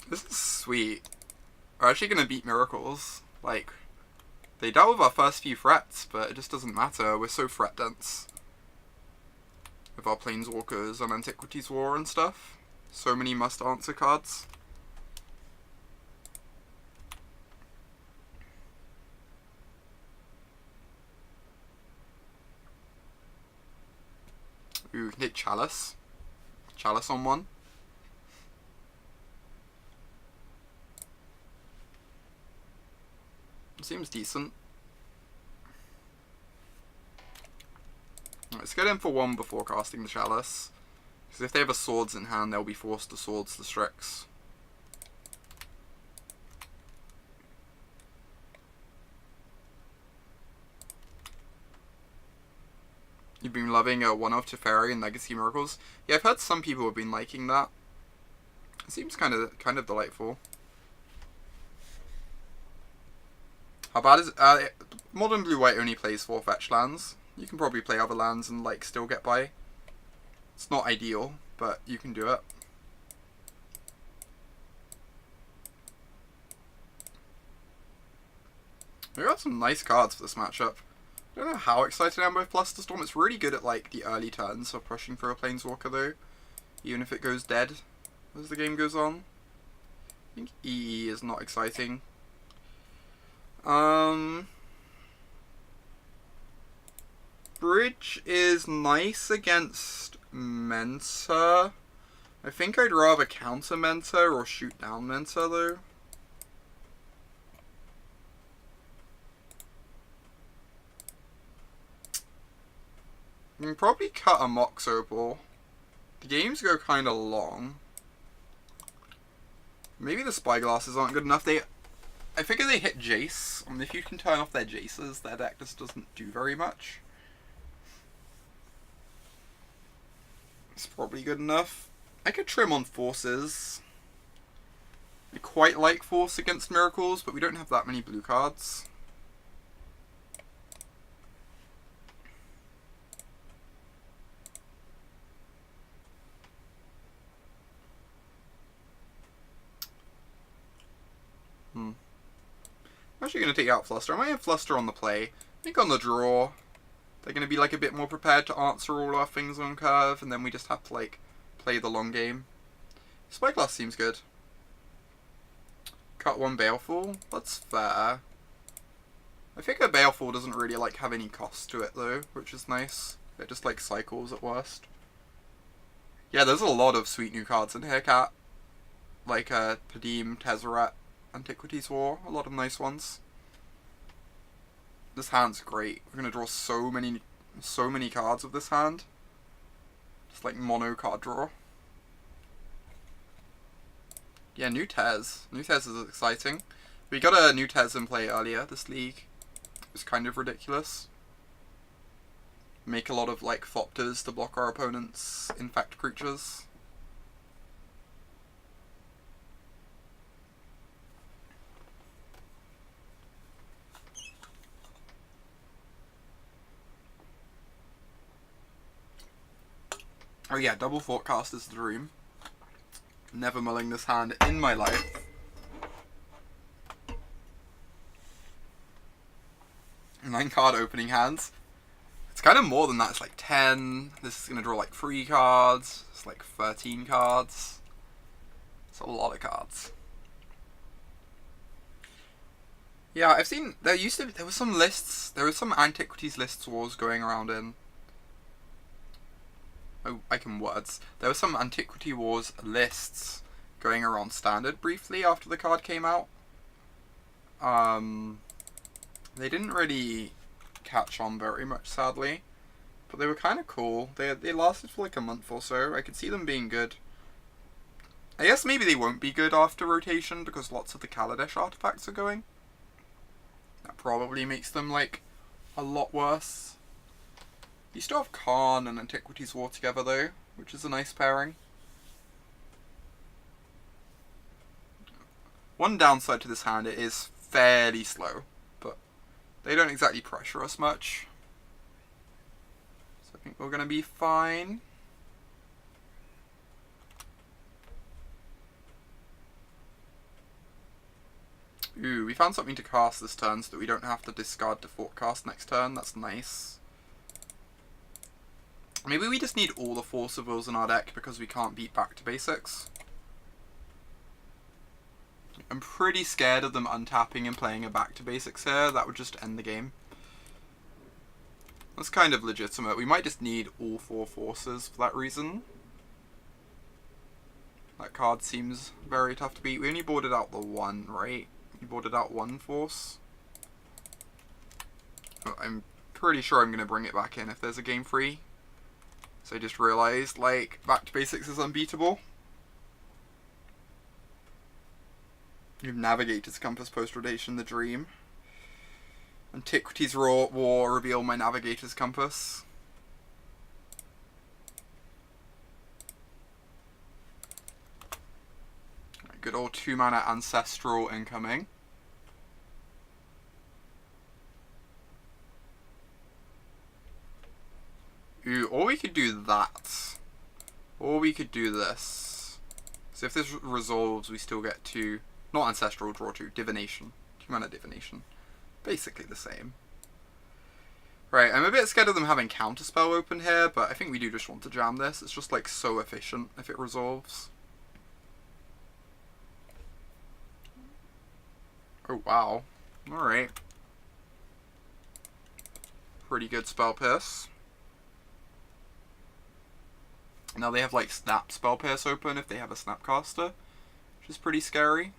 This is sweet. We're actually gonna beat Miracles. Like, they dealt with our first few threats, but it just doesn't matter. We're so threat dense. With our Planeswalkers and Antiquities War and stuff. So many must-answer cards. Ooh, we can hit Chalice. Chalice on 1. Seems decent. Let's get in for 1 before casting the Chalice. Because if they have a Swords in hand, they'll be forced to Swords the Strix. You've been loving a 1-off Teferi and Legacy Miracles? Yeah, I've heard some people have been liking that. It seems kind of delightful. How bad is it? Modern Blue-White only plays 4 fetch lands. You can probably play other lands and like still get by. It's not ideal, but you can do it. We got some nice cards for this matchup. I don't know how excited I am with Flusterstorm. It's really good at like the early turns of pushing for a Planeswalker though. Even if it goes dead as the game goes on. I think EE is not exciting. Bridge is nice against Mentor. I think I'd rather counter Mentor or shoot down Mentor though. You can probably cut a Mox Opal. The games go kind of long. Maybe the Spyglasses aren't good enough. I figure they hit Jace. I mean, if you can turn off their Jaces, their deck just doesn't do very much. It's probably good enough. I could trim on Forces. I quite like Force against Miracles, but we don't have that many blue cards. I'm actually going to take out Fluster. I might have Fluster on the play. I think on the draw, they're going to be like a bit more prepared to answer all our things on curve, and then we just have to like play the long game. Spyglass seems good. Cut 1 Baleful. That's fair. I think a Baleful doesn't really like have any cost to it though, which is nice. It just like cycles at worst. Yeah, there's a lot of sweet new cards in here, Cat. Like Padeem, Tezzeret, Antiquities War, a lot of nice ones. This hand's great. We're gonna draw so many cards with this hand. Just like mono card draw. Yeah, new Tez. New Tez is exciting. We got a new Tez in play earlier this league. It was kind of ridiculous. Make a lot of like Thopters to block our opponent's infect creatures. Oh yeah, double Thoughtcast is the dream. Never mulling this hand in my life. 9 card opening hands. It's kind of more than that. It's like 10. This is going to draw like 3 cards. It's like 13 cards. It's a lot of cards. Yeah, I've seen, there was some lists, there was some Antiquities lists wars going around in, oh, I can words. There were some Antiquity Wars lists going around Standard briefly after the card came out. They didn't really catch on very much, sadly, but they were kind of cool. They lasted for like a month or so. I could see them being good. I guess maybe they won't be good after rotation because lots of the Kaladesh artifacts are going. That probably makes them like a lot worse. You still have Karn and Antiquities War together though, which is a nice pairing. One downside to this hand, it is fairly slow, but they don't exactly pressure us much. So I think we're going to be fine. Ooh, we found something to cast this turn so that we don't have to discard to Thoughtcast next turn. That's nice. Maybe we just need all the Force of Wills in our deck because we can't beat back to basics. I'm pretty scared of them untapping and playing a back to basics here. That would just end the game. That's kind of legitimate. We might just need all 4 forces for that reason. That card seems very tough to beat. We only boarded out the 1, right? We boarded out 1 force. Oh, I'm pretty sure I'm going to bring it back in if there's a game free. So I just realised, like, back to basics is unbeatable. You have Navigator's Compass post-rotation, the dream. Antiquities War, reveal my Navigator's Compass. Right, good old 2-mana Ancestral incoming. Ooh, or we could do that. Or we could do this. So if this resolves, we still get 2... Not Ancestral, draw 2. Divination. 2-mana Divination. Basically the same. Right, I'm a bit scared of them having Counterspell open here, but I think we do just want to jam this. It's just like so efficient if it resolves. Oh wow. Alright. Pretty good Spell Pierce. Now they have like Snap Spell Pierce open if they have a Snapcaster, which is pretty scary.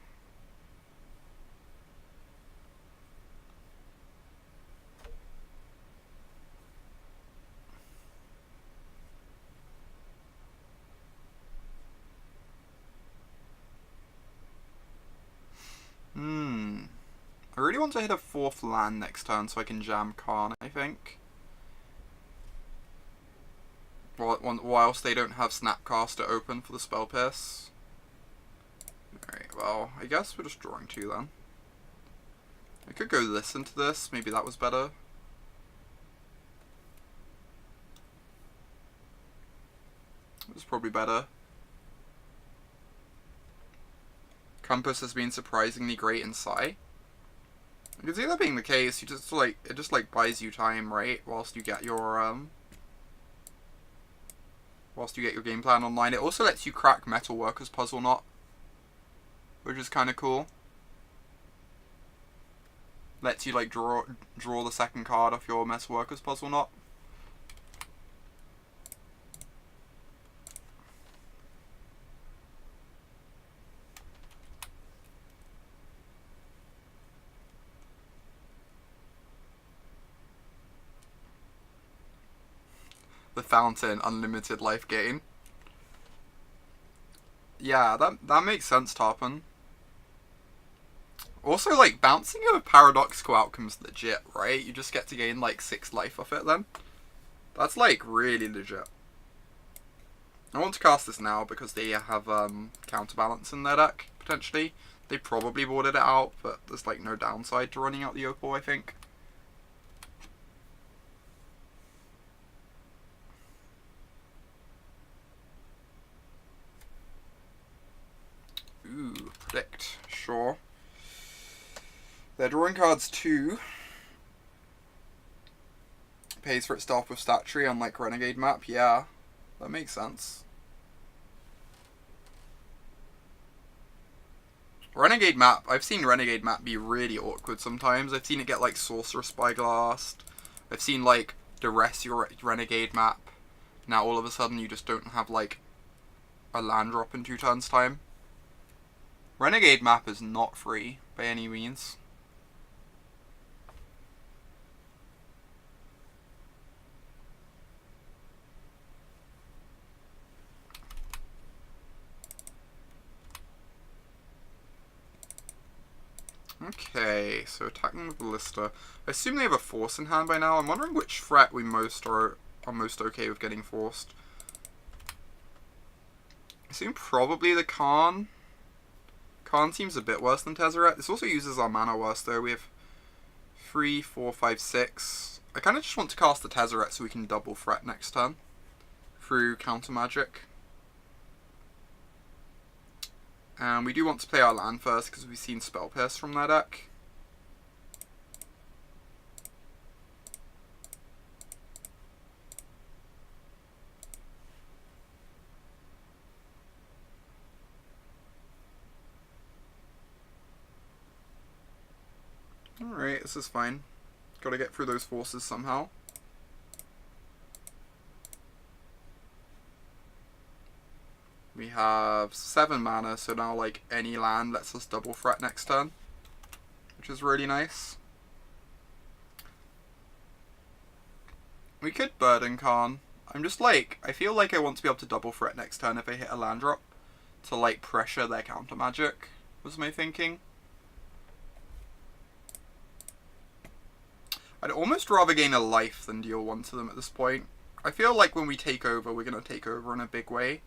I really want to hit a 4th land next turn so I can jam Karn, I think. Whilst they don't have Snapcaster open for the Spell Pierce. Alright, well, I guess we're just drawing 2 then. I could go this into this, maybe that was better. It was probably better. Compass has been surprisingly great in Sci. I can see that being the case. You just like it just like buys you time, right? Whilst you get your game plan online. It also lets you crack Metalworker's Puzzle Knot, which is kind of cool. Lets you like draw the second card off your Metalworker's Puzzle Knot. The Fountain, unlimited life gain. Yeah, that makes sense, Tarpon. Also, like, bouncing of Paradoxical Outcome's legit, right? You just get to gain, like, 6 life off it then. That's, like, really legit. I want to cast this now because they have Counterbalance in their deck, potentially. They probably boarded it out, but there's, like, no downside to running out the Opal, I think. Ooh, predict. Sure. They're drawing cards too. pays for itself with stat tree on like Renegade map. Yeah, that makes sense. Renegade map, I've seen Renegade map be really awkward sometimes. I've seen it get like Sorcerous Spyglass. I've seen like duress your Renegade map. Now all of a sudden you just don't have like a land drop in 2 turns time. Renegade map is not free by any means. Okay, so attacking with Ballista. I assume they have a force in hand by now. I'm wondering which threat we are most okay with getting forced. I assume probably the Karn. Karn seems a bit worse than Tezzeret. This also uses our mana worse though. We have 3, 4, 5, 6. I kind of just want to cast the Tezzeret so we can double threat next turn through counter magic. And we do want to play our land first because we've seen Spell Pierce from their deck. Alright, this is fine. Gotta get through those forces somehow. We have 7 mana, so now like any land lets us double threat next turn, which is really nice. We could burden Karn. I'm just like, I feel like I want to be able to double threat next turn if I hit a land drop to like pressure their counter magic, was my thinking. I'd almost rather gain a life than deal 1 to them at this point. I feel like when we take over, we're going to take over in a big way.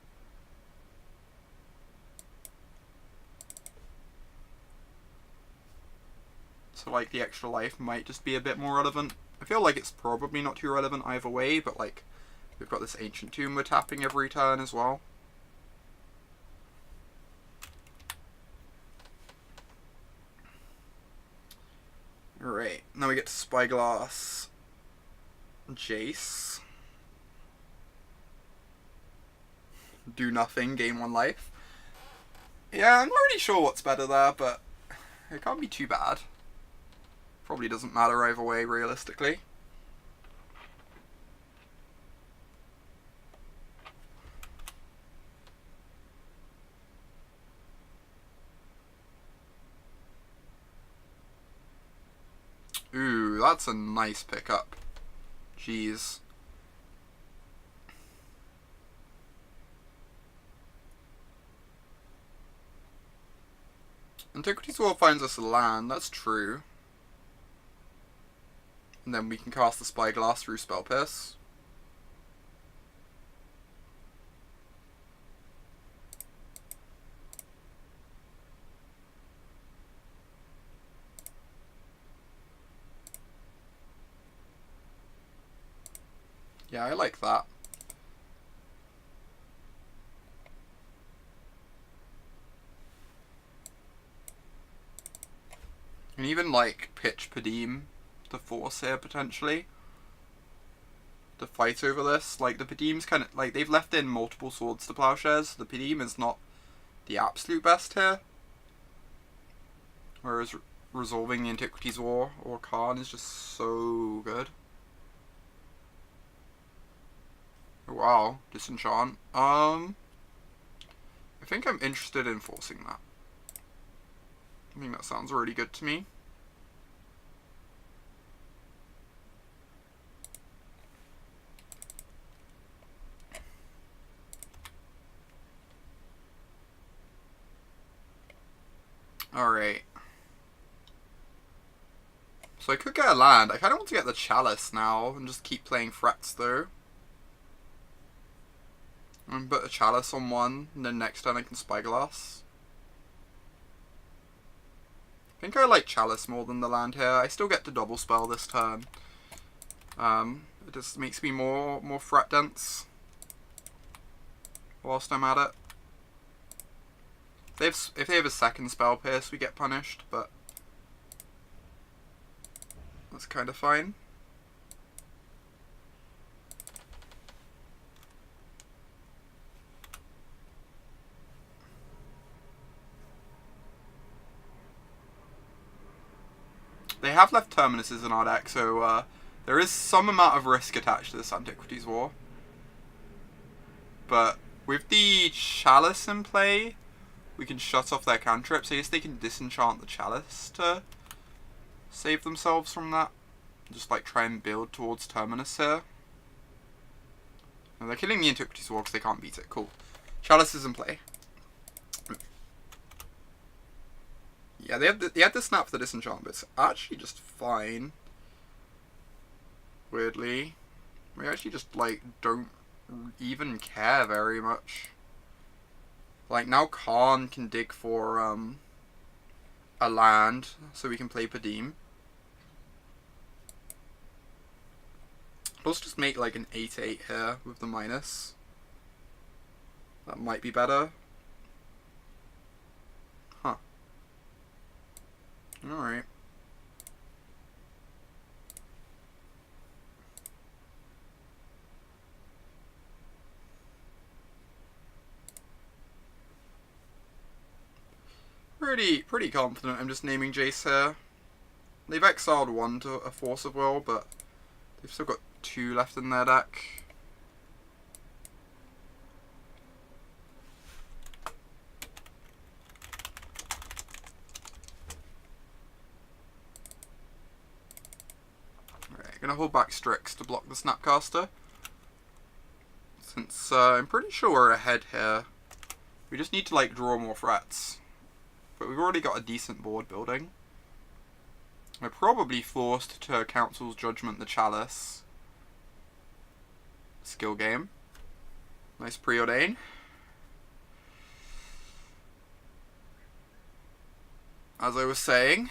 So like the extra life might just be a bit more relevant. I feel like it's probably not too relevant either way, but like we've got this Ancient Tomb we're tapping every turn as well. Alright, now we get to Spyglass Jace. Do nothing, gain 1 life. Yeah, I'm not really sure what's better there, but it can't be too bad. Probably doesn't matter either way, realistically. Ooh, that's a nice pickup. Jeez. Antiquities War finds us a land, that's true. And then we can cast the Spyglass through Spell Pierce. Yeah, I like that. And even like pitch Padeem to force here potentially to fight over this. Like the Padeem's kind of like they've left in multiple swords to plowshares. The Padeem is not the absolute best here, whereas resolving the Antiquities War or Karn is just so good. Wow, disenchant. I think I'm interested in forcing that. I think that sounds really good to me. Alright. So I could get a land. I kind of want to get the Chalice now and just keep playing threats though. And put a Chalice on 1, and then next turn I can Spyglass. I think I like Chalice more than the land here. I still get to double spell this turn. It just makes me more threat dense whilst I'm at it. If they have a second Spell Pierce, we get punished, but that's kind of fine. they have left Terminuses in our deck, so there is some amount of risk attached to this Antiquities War. But with the Chalice in play, we can shut off their cantrips. I guess they can disenchant the Chalice to save themselves from that. Just like try and build towards Terminus here. And they're killing the Antiquities War because they can't beat it. Cool. Chalice is in play. Yeah, they had the snap for the disenchant, but it's actually just fine. Weirdly. We actually just, like, don't even care very much. Like, now Karn can dig for, a land, so we can play Padeem. Let's just make, like, an 8/8 here with the minus. That might be better. Huh. Alright. Pretty confident I'm just naming Jace here. They've exiled one to a Force of Will, but they've still got 2 left in their deck. Alright, gonna hold back Strix to block the Snapcaster. Since I'm pretty sure we're ahead here. We just need to like draw more threats. But we've already got a decent board building. We're probably forced to Council's Judgment the Chalice. Skill game. Nice preordain. As I was saying.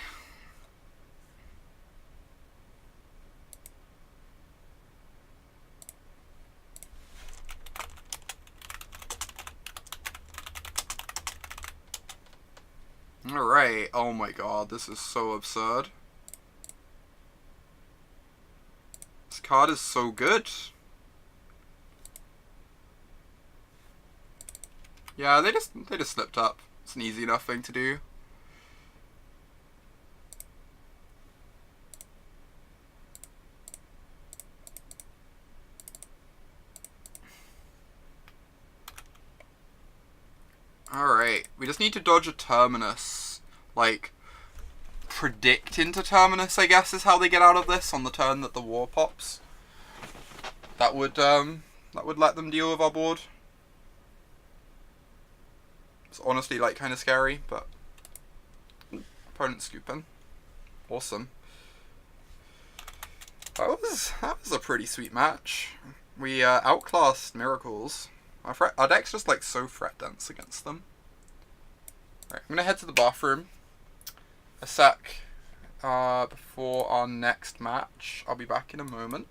Alright, oh my god, this is so absurd. This card is so good. Yeah, they just slipped up. It's an easy enough thing to do. Alright, we just need to dodge a Terminus. Like, predict into Terminus, I guess, is how they get out of this on the turn that the war pops. That would let them deal with our board. It's honestly, like, kind of scary, but opponent scooping. Awesome. That was a pretty sweet match. We outclassed Miracles. Our deck's just like so threat dense against them. Right, I'm gonna head to the bathroom a sec before our next match. I'll be back in a moment.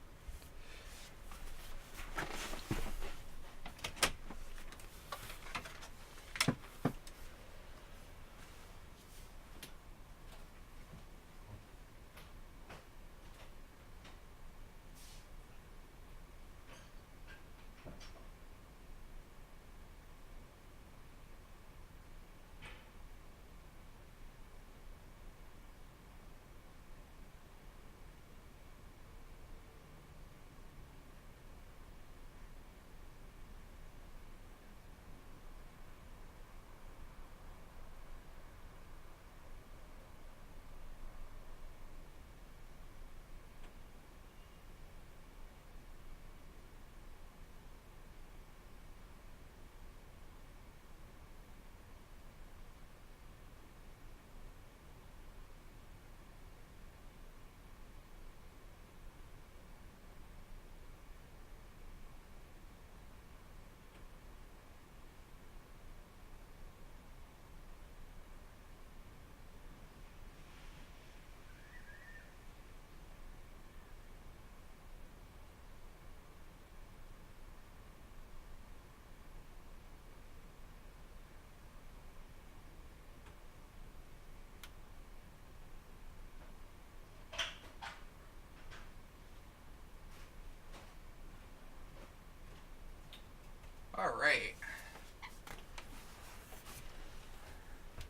Alright.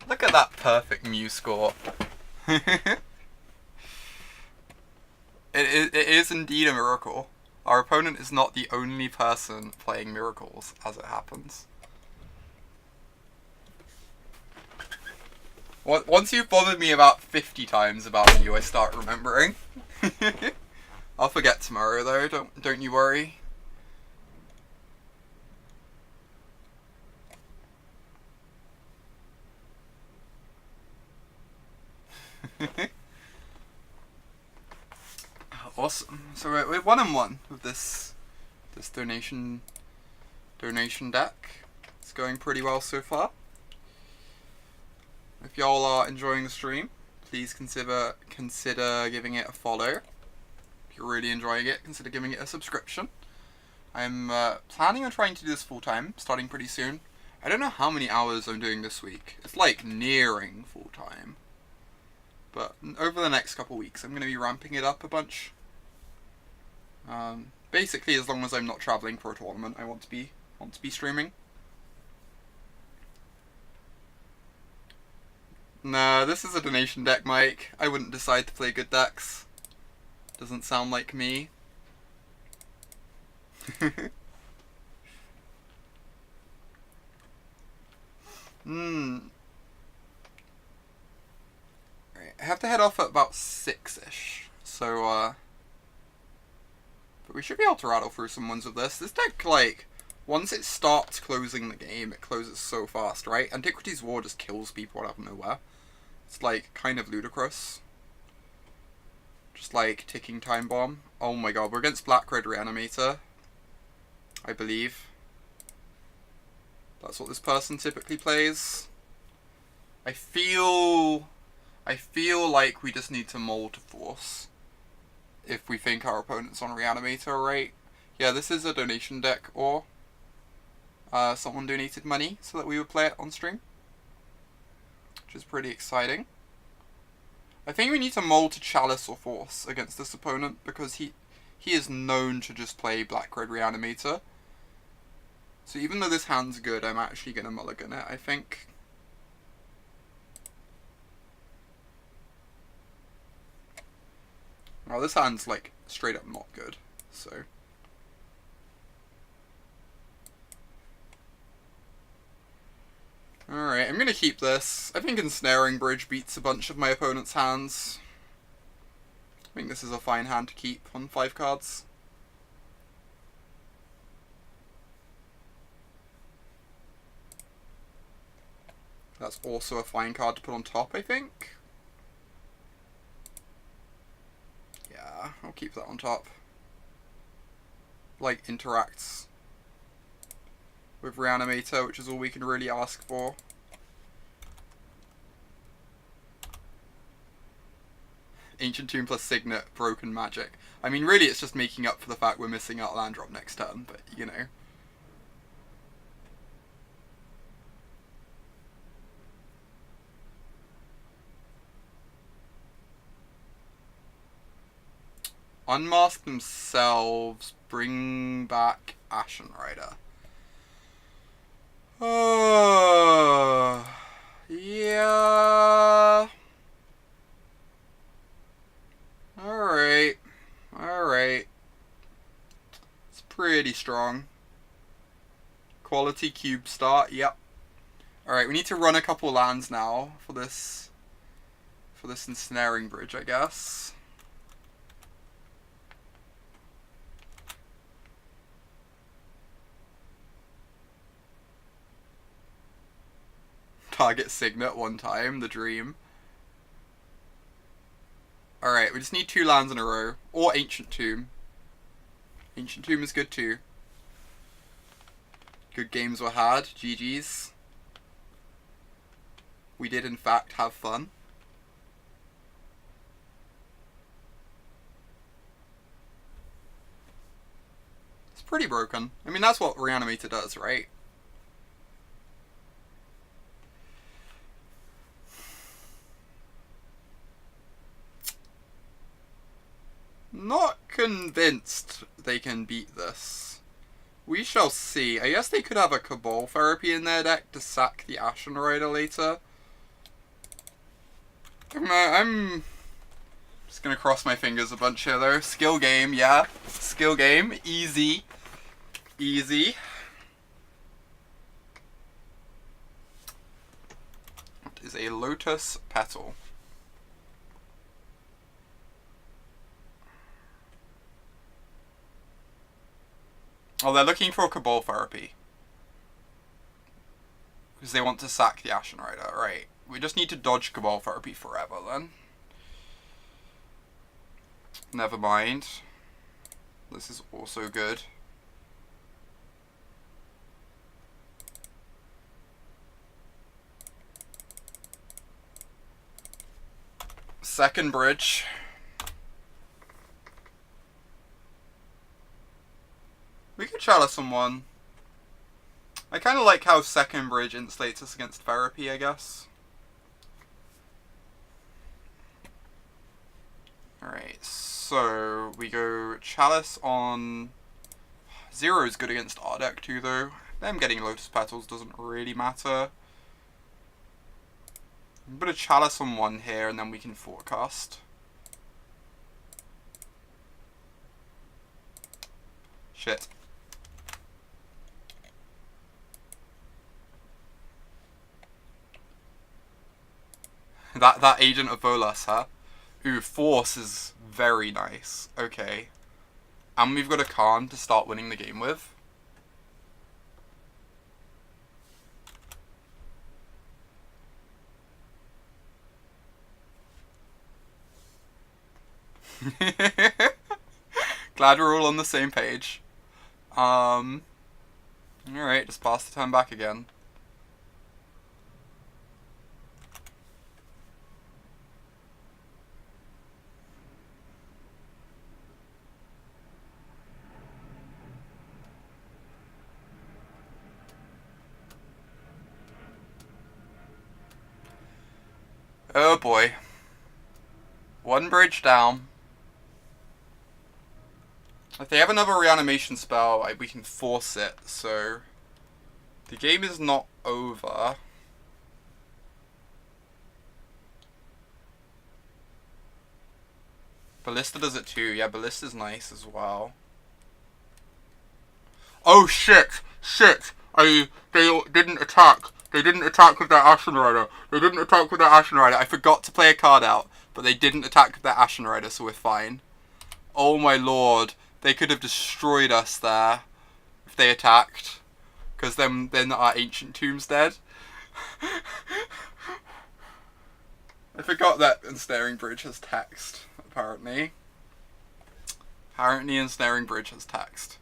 Look at that perfect Mew score. It is indeed a miracle. Our opponent is not the only person playing miracles, as it happens. Once you've bothered me about 50 times about you, I start remembering. I'll forget tomorrow, though. Don't you worry. Awesome. So we're 1-1 with this donation deck. It's going pretty well so far. If y'all are enjoying the stream, please consider giving it a follow. If you're really enjoying it, consider giving it a subscription. I'm planning on trying to do this full time, starting pretty soon. I don't know how many hours I'm doing this week. It's like nearing full time. But over the next couple weeks, I'm going to be ramping it up a bunch. Basically, as long as I'm not traveling for a tournament, I want to be streaming. Nah, this is a donation deck, Mike. I wouldn't decide to play good decks. Doesn't sound like me. Right, I have to head off at about 6-ish, so, but we should be able to rattle through some ones of this. This deck, like, once it starts closing the game, it closes so fast, right? Antiquities War just kills people out of nowhere. It's, like, kind of ludicrous. Just, like, ticking time bomb. Oh my god, we're against Black-Red Reanimator, I believe. That's what this person typically plays. I feel like we just need to mold to force if we think our opponent's on Reanimator, right? Yeah, this is a donation deck, or someone donated money so that we would play it on stream, which is pretty exciting. I think we need to mold to Chalice or Force against this opponent because he is known to just play Black-Red Reanimator. So even though this hand's good, I'm actually going to mulligan it, I think. Well, this hand's, like, straight up not good, so... Alright, I'm going to keep this. I think Ensnaring Bridge beats a bunch of my opponent's hands. I think this is a fine hand to keep on 5 cards. That's also a fine card to put on top, I think. Yeah, I'll keep that on top. Like, interacts with Reanimator, which is all we can really ask for. Ancient Tomb plus Signet, Broken Magic. I mean, really it's just making up for the fact we're missing out land drop next turn, but, you know. Unmask themselves, bring back Ashen Rider. Yeah. Alright. Alright. It's pretty strong. Quality cube start, yep. Alright, we need to run a couple lands now for this Ensnaring Bridge, I guess. Target Signet one time, the dream. Alright, we just need 2 lands in a row. Or Ancient Tomb. Ancient Tomb is good too. Good games were had. GG's. We did in fact have fun. It's pretty broken. I mean, that's what Reanimator does, right? Not convinced they can beat this. We shall see. I guess they could have a Cabal Therapy in their deck to sack the Ashen Rider later. I'm Just gonna cross my fingers a bunch here though. Skill game, yeah. Skill game. Easy. Easy. What is a Lotus Petal? Oh, they're looking for a Cabal Therapy. Because they want to sack the Ashen Rider, right. We just need to dodge Cabal Therapy forever then. Never mind. This is also good. Second bridge. We could Chalice on one. I kind of like how second bridge insulates us against therapy, I guess. Alright, so we go Chalice on... Zero is good against our deck too, though. Them getting Lotus Petals doesn't really matter. Put a Chalice on one here, and then we can forecast. Shit. That Agent of Bolas, huh? Ooh, Force is very nice. Okay. And we've got a Karn to start winning the game with. Glad we're all on the same page. Alright, just pass the turn back again. Oh boy. One bridge down. If they have another reanimation spell, we can force it, so... The game is not over. Ballista does it too. Yeah, Ballista's nice as well. Oh shit! Shit! They didn't attack. They didn't attack with their Ashen Rider. They didn't attack with their Ashen Rider. I forgot to play a card out, but they didn't attack with their Ashen Rider, so we're fine. Oh my lord. They could have destroyed us there if they attacked. Because then our Ancient Tomb's dead. I forgot that Ensnaring Bridge has text, apparently. Apparently Ensnaring Bridge has text.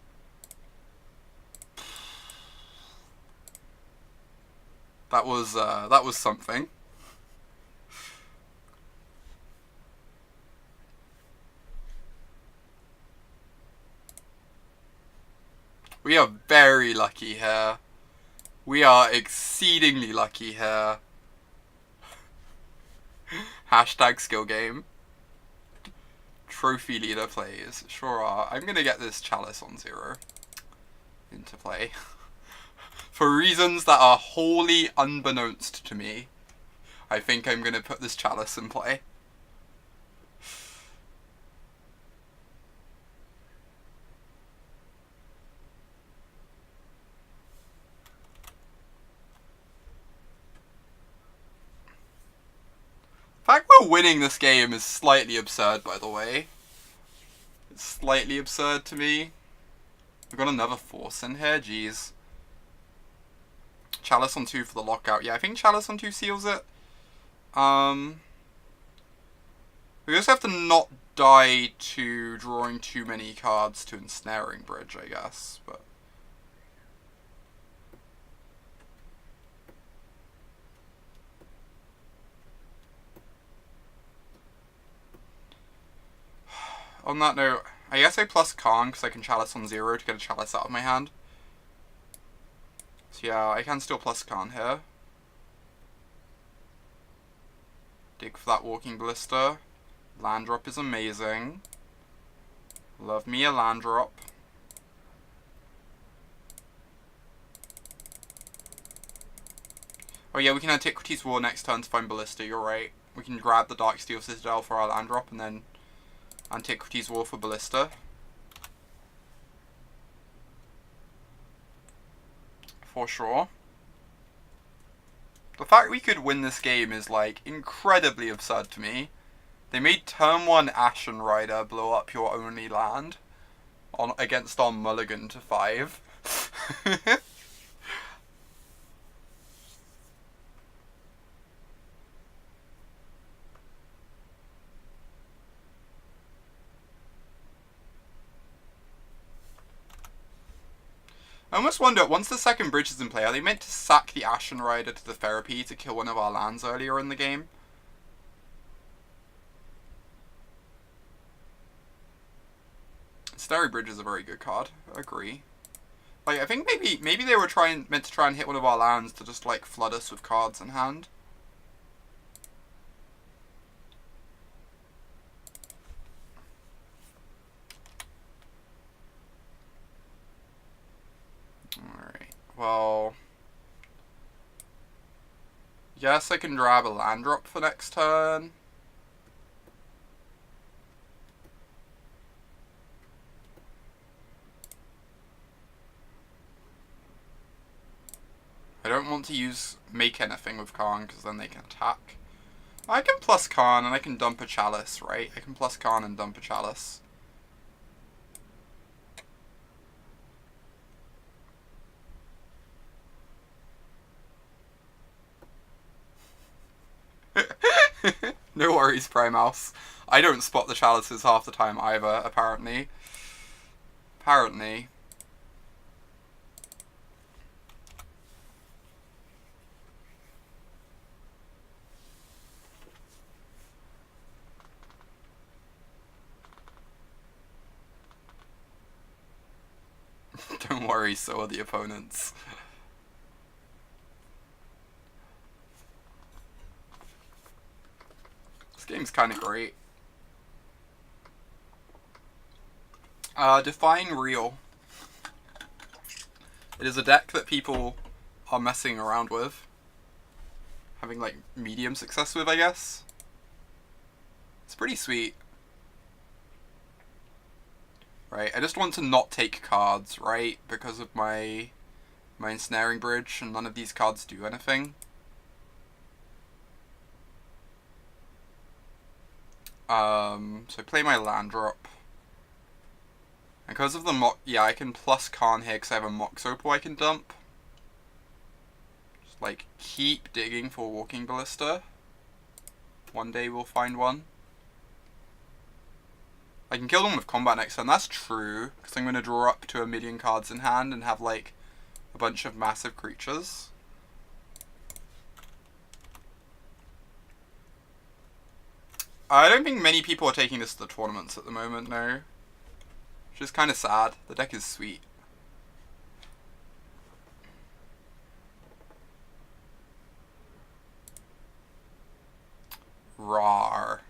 That was something. We are very lucky here. We are exceedingly lucky here. Hashtag skill game. Trophy leader plays. Sure are. I'm gonna get this Chalice on 0 into play. For reasons that are wholly unbeknownst to me, I think I'm gonna put this Chalice in play. The fact we're winning this game is slightly absurd, by the way. It's slightly absurd to me. We've got another Force in here, jeez. Chalice on 2 for the lockout. Yeah, I think Chalice on 2 seals it. We just have to not die to drawing too many cards to Ensnaring Bridge, I guess, but... On that note, I guess I plus Karn because I can Chalice on 0 to get a Chalice out of my hand. So yeah, I can still plus Karn here. Dig for that Walking Ballista. Land drop is amazing. Love me a land drop. Oh yeah, we can Antiquities War next turn to find Ballista, you're right. We can grab the Darksteel Citadel for our land drop and then Antiquities War for Ballista. For sure. The fact we could win this game is, like, incredibly absurd to me. They made turn 1 Ashen Rider blow up your only land against our mulligan to 5. I almost wonder, once the second bridge is in play, are they meant to sack the Ashen Rider to the therapy to kill one of our lands earlier in the game? Ensnaring Bridge is a very good card. I agree. Like, I think maybe they were meant to try and hit one of our lands to just, like, flood us with cards in hand. Alright, well... Yes, I can grab a land drop for next turn. I don't want to make anything with Karn, because then they can attack. I can plus Karn and I can dump a Chalice, right? I can plus Karn and dump a Chalice. No worries, Primouse. I don't spot the Chalices half the time either, apparently. Apparently. Don't worry, so are the opponents. This game's kind of great. Define Real. It is a deck that people are messing around with. Having, like, medium success with, I guess. It's pretty sweet. Right, I just want to not take cards, right? Because of my Ensnaring Bridge, and none of these cards do anything. So play my land drop. And because of the Mox... Yeah, I can plus Karn here because I have a Mox Opal I can dump. Just, like, keep digging for Walking Ballista. One day we'll find one. I can kill them with combat next turn, that's true, because I'm going to draw up to 1,000,000 cards in hand and have, like, a bunch of massive creatures. I don't think many people are taking this to the tournaments at the moment, no. Which is kind of sad. The deck is sweet. Rawr.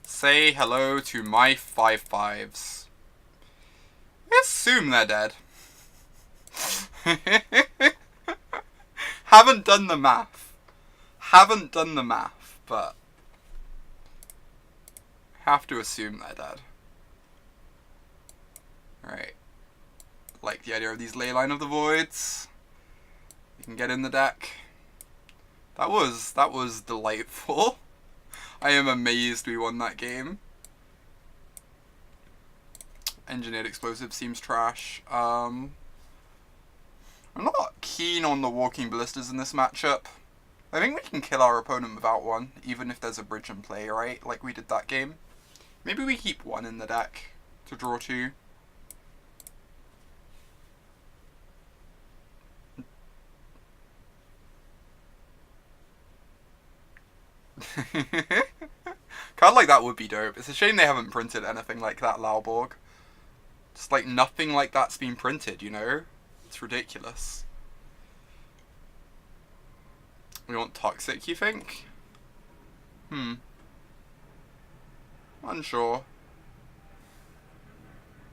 Say hello to my 5/5s. I assume they're dead. Haven't done the math. Haven't done the math, but have to assume they're dead. Alright. Like the idea of these Leyline of the Voids. You can get in the deck. That was delightful. I am amazed we won that game. Engineered Explosive seems trash. I'm not keen on the Walking Ballistas in this matchup. I think we can kill our opponent without one, even if there's a bridge in play, right? Like we did that game. Maybe we keep one in the deck to draw 2. Card like that would be dope. It's a shame they haven't printed anything like that, Lauborg. Just like nothing like that's been printed, you know? It's ridiculous. We want Toxic, you think? Unsure.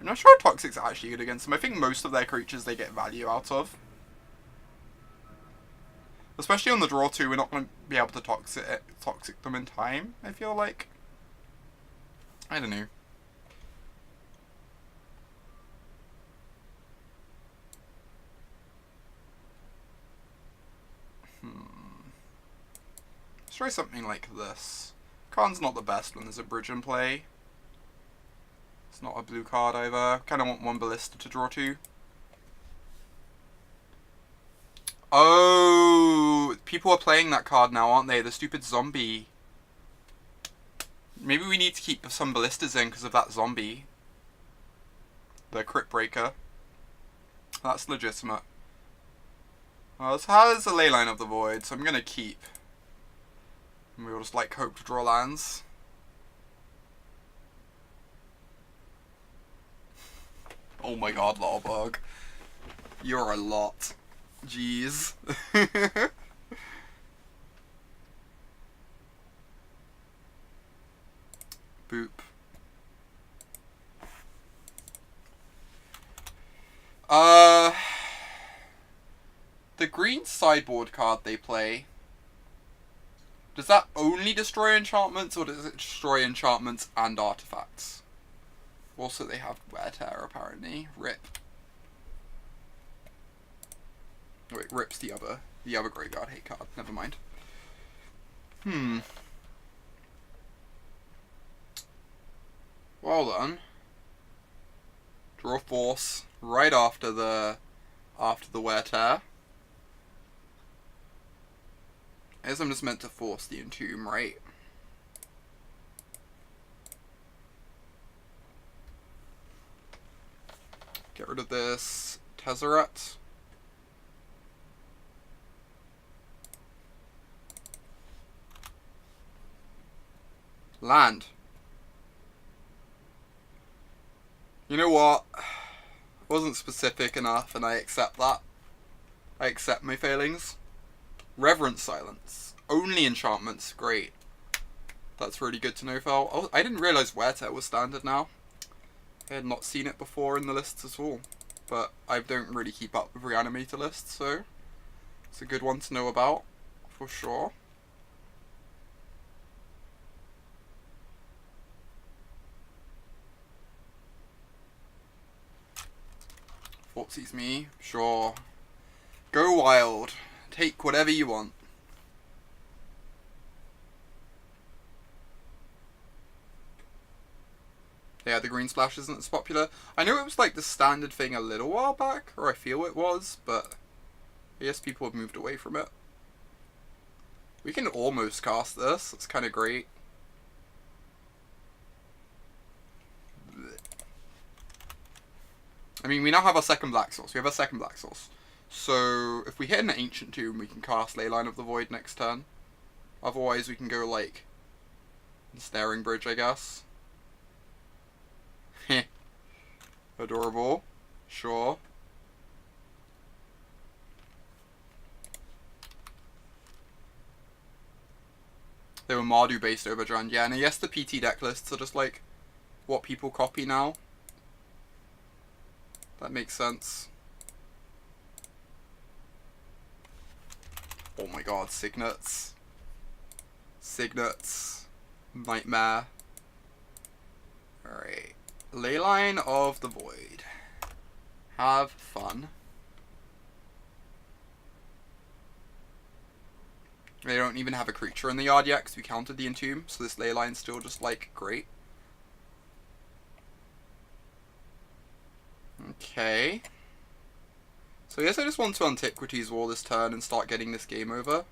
I'm not sure Toxic's actually good against them. I think most of their creatures they get value out of. Especially on the draw too, we're not going to be able to toxic them in time, I feel like. I don't know. Let's try something like this. Karn's not the best when there's a bridge in play. It's not a blue card either. Kind of want one Ballista to draw to. Oh, people are playing that card now, aren't they? The stupid zombie. Maybe we need to keep some Ballistas in because of that zombie. The Crypt Breaker. That's legitimate. Well, this has a Leyline of the Void, so I'm going to keep. And we'll just like hope to draw lands. Oh my god, Lawbug. You're a lot. Jeez. Boop. The green sideboard card they play, does that only destroy enchantments, or does it destroy enchantments and artifacts? Also, they have Wear Tear, apparently. Rip. Oh, wait, Rip's the other graveyard hate card. Never mind. Well done. Draw Force right after the Wear Tear. I guess I'm just meant to force the Entomb, right? Get rid of this Tezzeret. Land. You know what? I wasn't specific enough, and I accept that. I accept my failings. Reverent Silence. Only enchantments. Great. That's really good to know, Fel. Oh, I didn't realise Wear Tear was standard now. I had not seen it before in the lists at all. But I don't really keep up with Reanimator lists, so it's a good one to know about, for sure. Fortsies me, sure. Go wild. Take whatever you want. Yeah, the green splash isn't as popular. I know it was like the standard thing a little while back, or I feel it was, but I guess people have moved away from it. We can almost cast this. It's kind of great. I mean, we now have our second black source. We have a second black source. So, if we hit an Ancient Tomb, we can cast Leyline of the Void next turn. Otherwise, we can go, like, Ensnaring Bridge, I guess. Heh. Adorable. Sure. They were Mardu-based Overdrawn. Yeah, and I guess the PT deck lists are just, like, what people copy now. That makes sense. Oh my god, Signets. Signets. Nightmare. Alright. Leyline of the Void. Have fun. They don't even have a creature in the yard yet because we counted the Entomb, so this Leyline's still just, like, great. Okay. So I guess I just want to Antiquities War this turn and start getting this game over.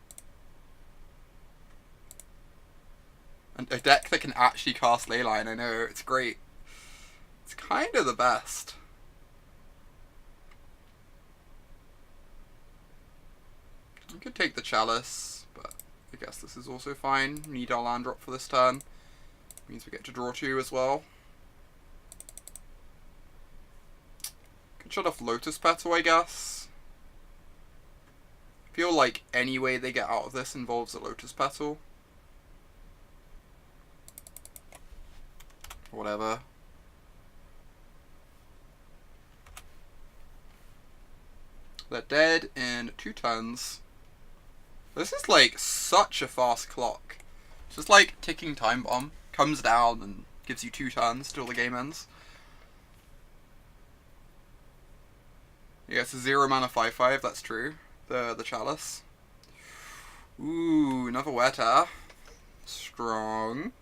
And a deck that can actually cast Leyline, I know, it's great. It's kind of the best. I could take the Chalice, but I guess this is also fine. We need our land drop for this turn. Means we get to draw 2 as well. Could shut off Lotus Petal, I guess. I feel like any way they get out of this involves a Lotus Petal. Whatever. They're dead in 2 turns. This is like such a fast clock. It's just like ticking time bomb. Comes down and gives you 2 turns till the game ends. Yeah, it's a 0 mana 5/5, that's true. The Chalice. Ooh, another Weta. Strong.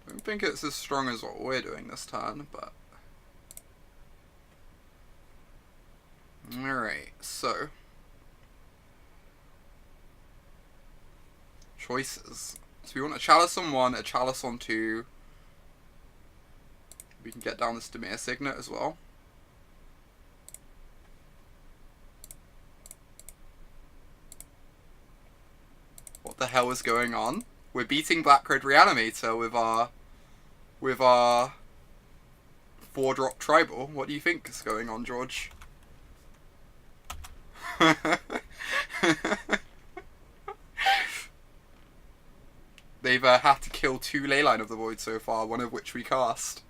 Don't think it's as strong as what we're doing this turn, but... Alright, so... Choices. So we want a Chalice on 1, a Chalice on 2. We can get down this Dimir Signet as well. What the hell is going on? We're beating Black-Red Reanimator with our 4-drop tribal. What do you think is going on, George? They've had to kill 2 Leyline of the Void so far, one of which we cast.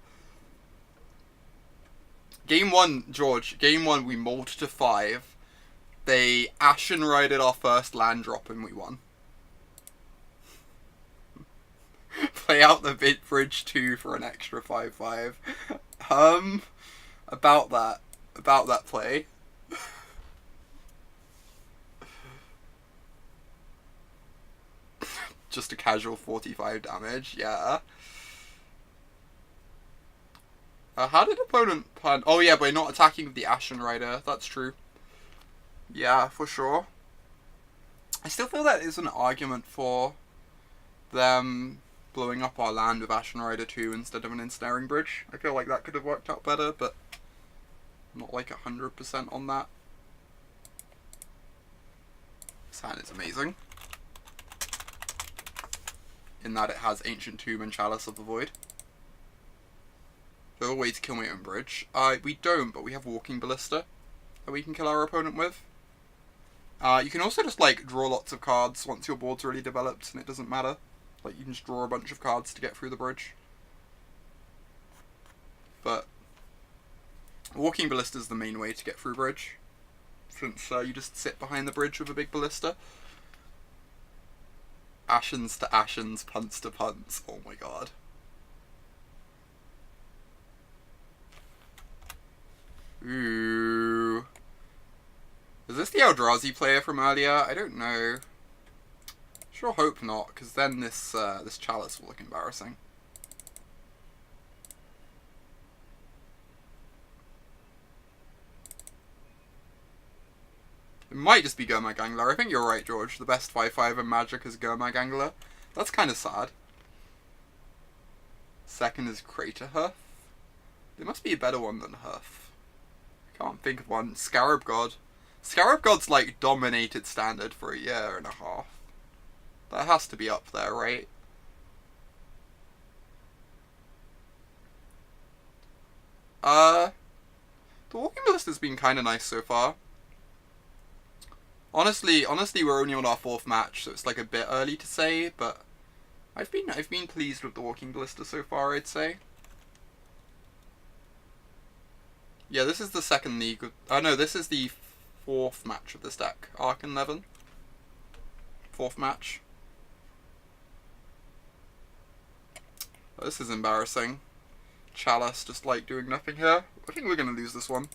Game 1, George, game 1 we mauled to 5. They Ashen Rided our first land drop and we won. Play out the bid bridge 2 for an extra 5/5. About that play. Just a casual 45 damage, yeah. How did opponent plan? Oh yeah, by not attacking with the Ashen Rider, that's true. Yeah, for sure. I still feel that is an argument for them blowing up our land with Ashen Rider 2 instead of an Ensnaring Bridge. I feel like that could have worked out better, but I'm not like 100% on that. This hand is amazing. In that it has Ancient Tomb and Chalice of the Void. There's a way to kill my own bridge. We don't, but we have Walking Ballista that we can kill our opponent with. You can also just like draw lots of cards once your board's already developed and it doesn't matter. Like you can just draw a bunch of cards to get through the bridge. But Walking Ballista is the main way to get through bridge, since you just sit behind the bridge with a big ballista. Ashens to Ashens, punts to punts. Oh my god. Ooh. Is this the Eldrazi player from earlier? I don't know. Sure hope not, because then this Chalice will look embarrassing. It might just be Gurmag Angler. I think you're right, George. The best 5/5 in Magic is Gurmag Angler. That's kind of sad. Second is Crater Huff. There must be a better one than Huff. I can't think of one. Scarab God. Scarab God's like dominated Standard for a year and a half. That has to be up there, right? The Walking Ballista's been kind of nice so far. Honestly, we're only on our 4th match, so it's like a bit early to say, but I've been pleased with the Walking Ballista so far, I'd say. Yeah, this is the second league. No, this is the 4th match of this deck. Arcan 11. 4th match. Oh, this is embarrassing. Chalice just like doing nothing here. I think we're gonna lose this one.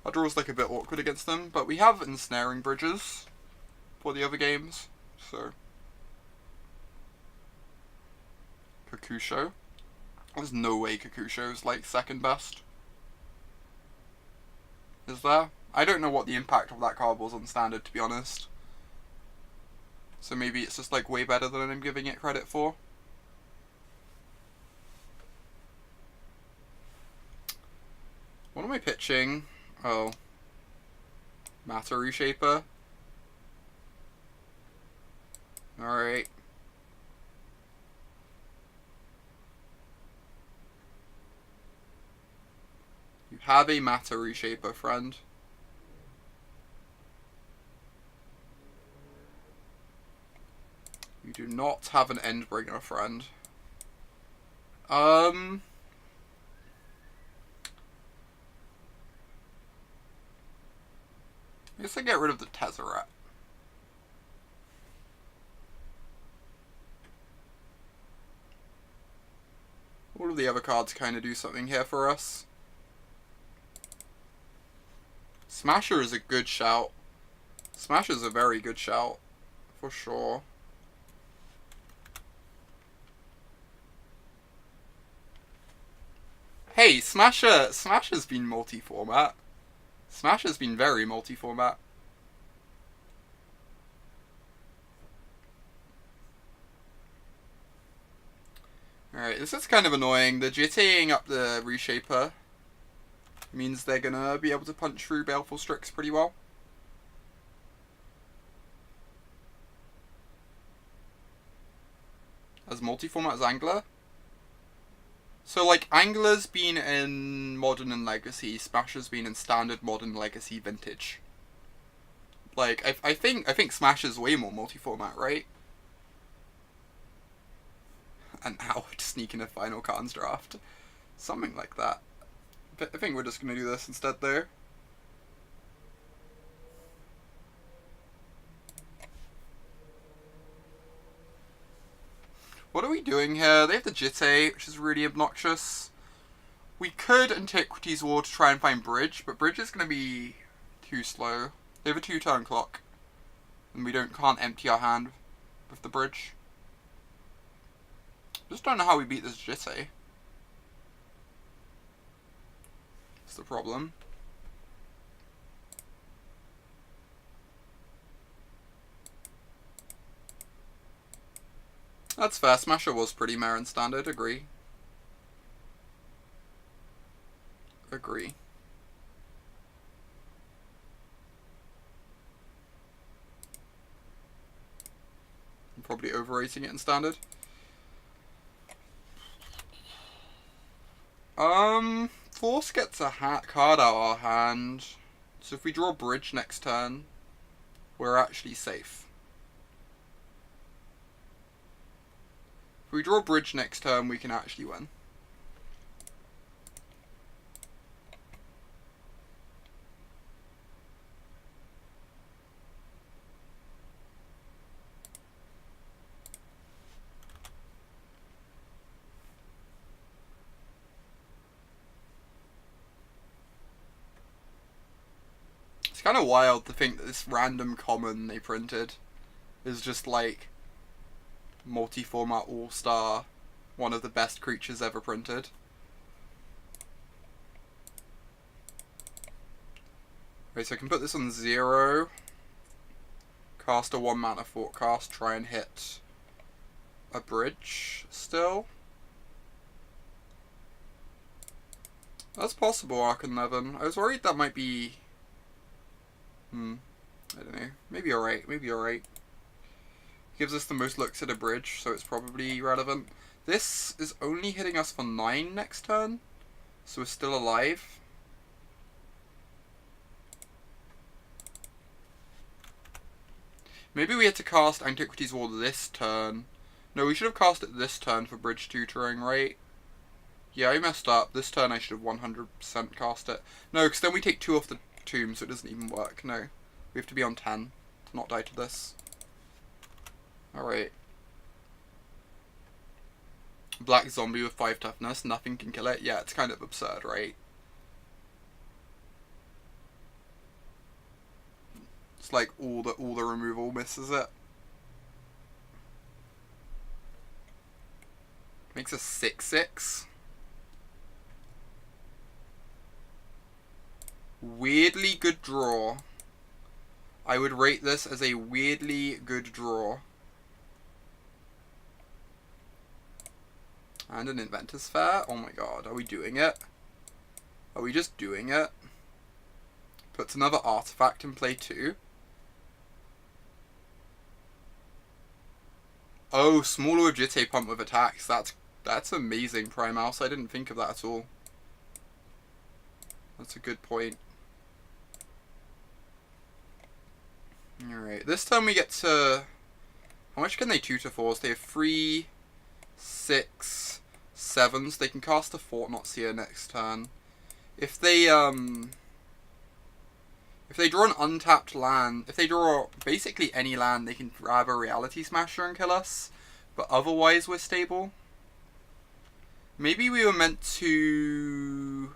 Our draw's like a bit awkward against them, but we have Ensnaring Bridges for the other games, so. Kakusho. There's no way Kakusho's like second best. Is there? I don't know what the impact of that card was on Standard, to be honest. So maybe it's just like way better than I'm giving it credit for. What am I pitching? Oh. Matter Reshaper. Alright. You have a Matter Reshaper, friend. You do not have an Endbringer, friend. I guess I get rid of the Tezzeret. the other cards kind of do something here for us. Smasher is a good shout. Smasher is a very good shout, for sure. Hey, Smasher's been multi-format. Smasher's been very multi-format. Alright, this is kind of annoying. They're JTAing up the Reshaper. Means they're gonna be able to punch through Baleful Strix pretty well. As multi-format as Angler. So, like, Angler's been in Modern and Legacy, Smasher's been in Standard, Modern, Legacy, Vintage. Like, I think Smasher's way more multi-format, right? And now we're just sneaking a final Karn's draft. Something like that. But I think we're just going to do this instead, though. What are we doing here? They have the Jitte, which is really obnoxious. We could Antiquities War to try and find Bridge, but Bridge is going to be too slow. They have a 2-turn clock, and we can't empty our hand with the Bridge. Just don't know how we beat this Jitte. That's the problem. That's fair. Smasher was pretty meh in Standard. Agree. Agree. I'm probably overrating it in Standard. Force gets a card out of our hand. So if we draw Bridge next turn, we're actually safe. If we draw Bridge next turn, we can actually win. It's kind of wild to think that this random common they printed is just like multi-format all-star, one of the best creatures ever printed. Okay, so I can put this on 0, cast a 1-mana Thoughtcast, try and hit a Bridge still. That's possible, Arcan 11. I was worried that might be... I don't know. Maybe alright, maybe alright. Gives us the most looks at a Bridge, so it's probably relevant. This is only hitting us for 9 next turn, so we're still alive. Maybe we had to cast Antiquities War this turn. No, we should have cast it this turn for Bridge tutoring, right? Yeah, I messed up. This turn I should have 100% cast it. No, because then we take 2 off the tomb, so it doesn't even work. No. We have to be on 10 to not die to this. Alright. Black zombie with 5 toughness, nothing can kill it. Yeah, it's kind of absurd, right? It's like all the removal misses it. Makes a 6/6. Weirdly good draw. I would rate this as a weirdly good draw. And an Inventors Fair? Oh my god, are we doing it? Are we just doing it? Puts another artifact in play too. Oh, smaller with Jitte pump with attacks. That's amazing, Prime Mouse. I didn't think of that at all. That's a good point. Alright, this time we get to... How much can they tutor for? So they have 3, 6, 7. So they can cast a Fort Not Seer next turn. If they draw an untapped land, if they draw basically any land, they can grab a Reality Smasher and kill us. But otherwise we're stable. Maybe we were meant to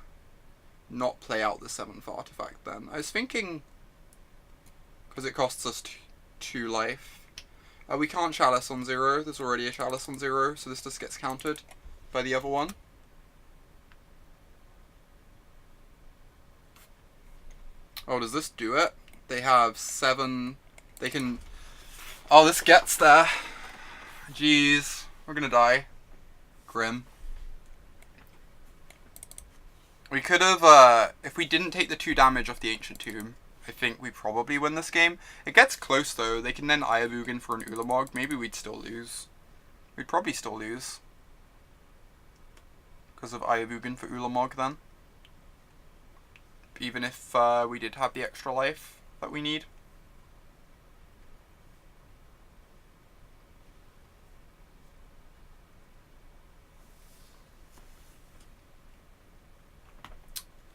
not play out the 7th artifact then. I was thinking, because it costs us 2 life. We can't Chalice on 0. There's already a Chalice on 0, so this just gets countered by the other one. Oh, does this do it? They have 7... They can... Oh, this gets there. Jeez. We're gonna die. Grim. We could have, if we didn't take the 2 damage off the Ancient Tomb, I think we probably win this game. It gets close though. They can then Ayabugan for an Ulamog. Maybe we'd still lose. We'd probably still lose. Because of Ayabugan for Ulamog then. Even if we did have the extra life that we need.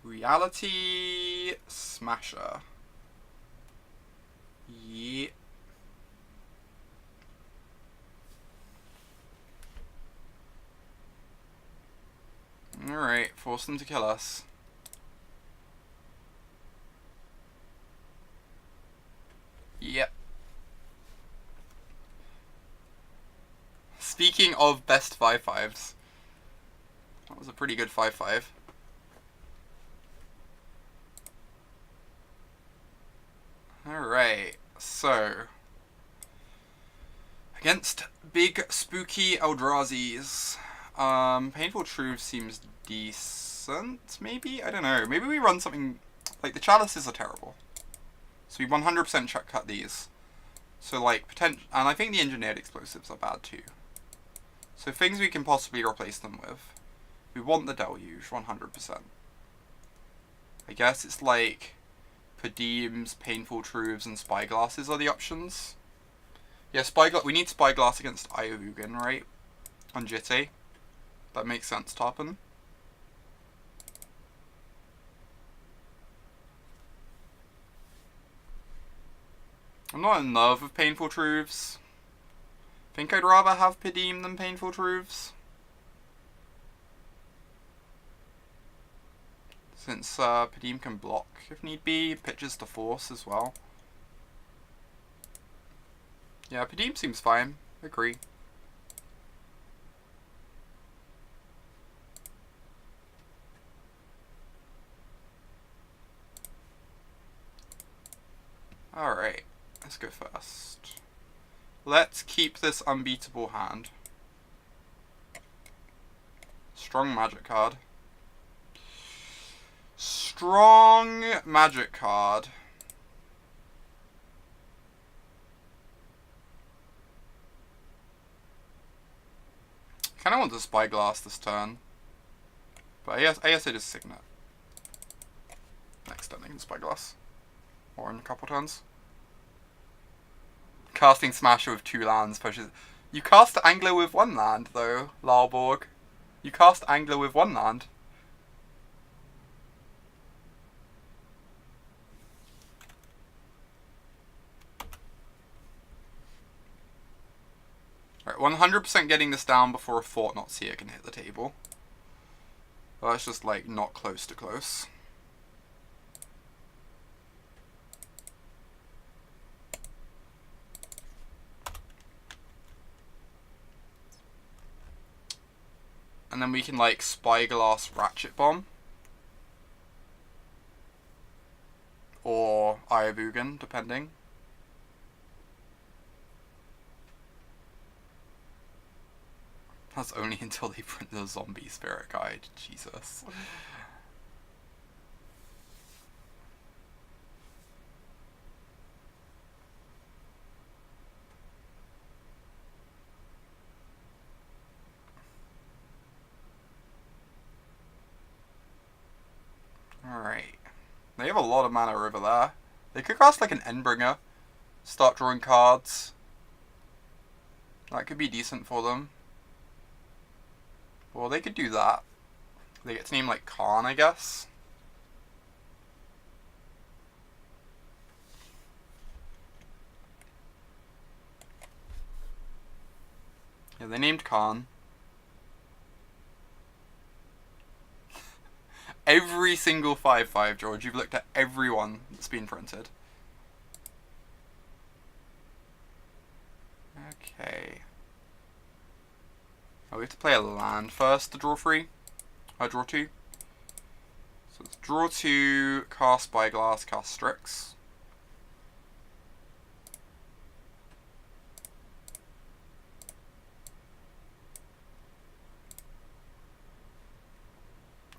Reality Smasher. Yeah. Alright, force them to kill us. Yep. Speaking of best 5/5s, that was a pretty good 5/5. Alright, so against big spooky Eldrazi's, Painful Truth seems decent, maybe? I don't know. Maybe we run something like the Chalices are terrible. So we 100% check cut these. So like and I think the Engineered Explosives are bad too. So things we can possibly replace them with. We want the Deluge, 100%. I guess it's like Padeem's, Painful Truths, and Spyglasses are the options. Yeah, we need Spyglass against Ayabugan, right? On Jitty. That makes sense, Tarpon. I'm not in love with Painful Truths. Think I'd rather have Padeem than Painful Truths. Since Padeem can block if need be, pitches to force as well. Yeah, Padeem seems fine. Agree. Alright, let's go first. Let's keep this unbeatable hand. Strong magic card. Strong magic card. I kind of want to Spyglass this turn. But I guess it is Signet. Next turn I can Spyglass. Or in a couple turns. Casting Smasher with 2 lands pushes... You cast Angler with 1 land though, Larborg. You cast Angler with 1 land. Alright, 100% getting this down before a Thought-Knot Seer can hit the table. Well, that's just like not close to close. And then we can like Spyglass Ratchet Bomb. Or Ayabugan, depending. That's only until they print the Zombie Spirit Guide. Jesus. Alright. They have a lot of mana over there. They could cast like an Endbringer. Start drawing cards. That could be decent for them. Well, they could do that. They get to name like Karn, I guess. Yeah, they named Karn. every single 5/5, George. You've looked at every one that's been printed. Okay. Oh, we have to play a land first to draw 3. Draw 2. So it's draw 2, cast Spyglass, cast Strix.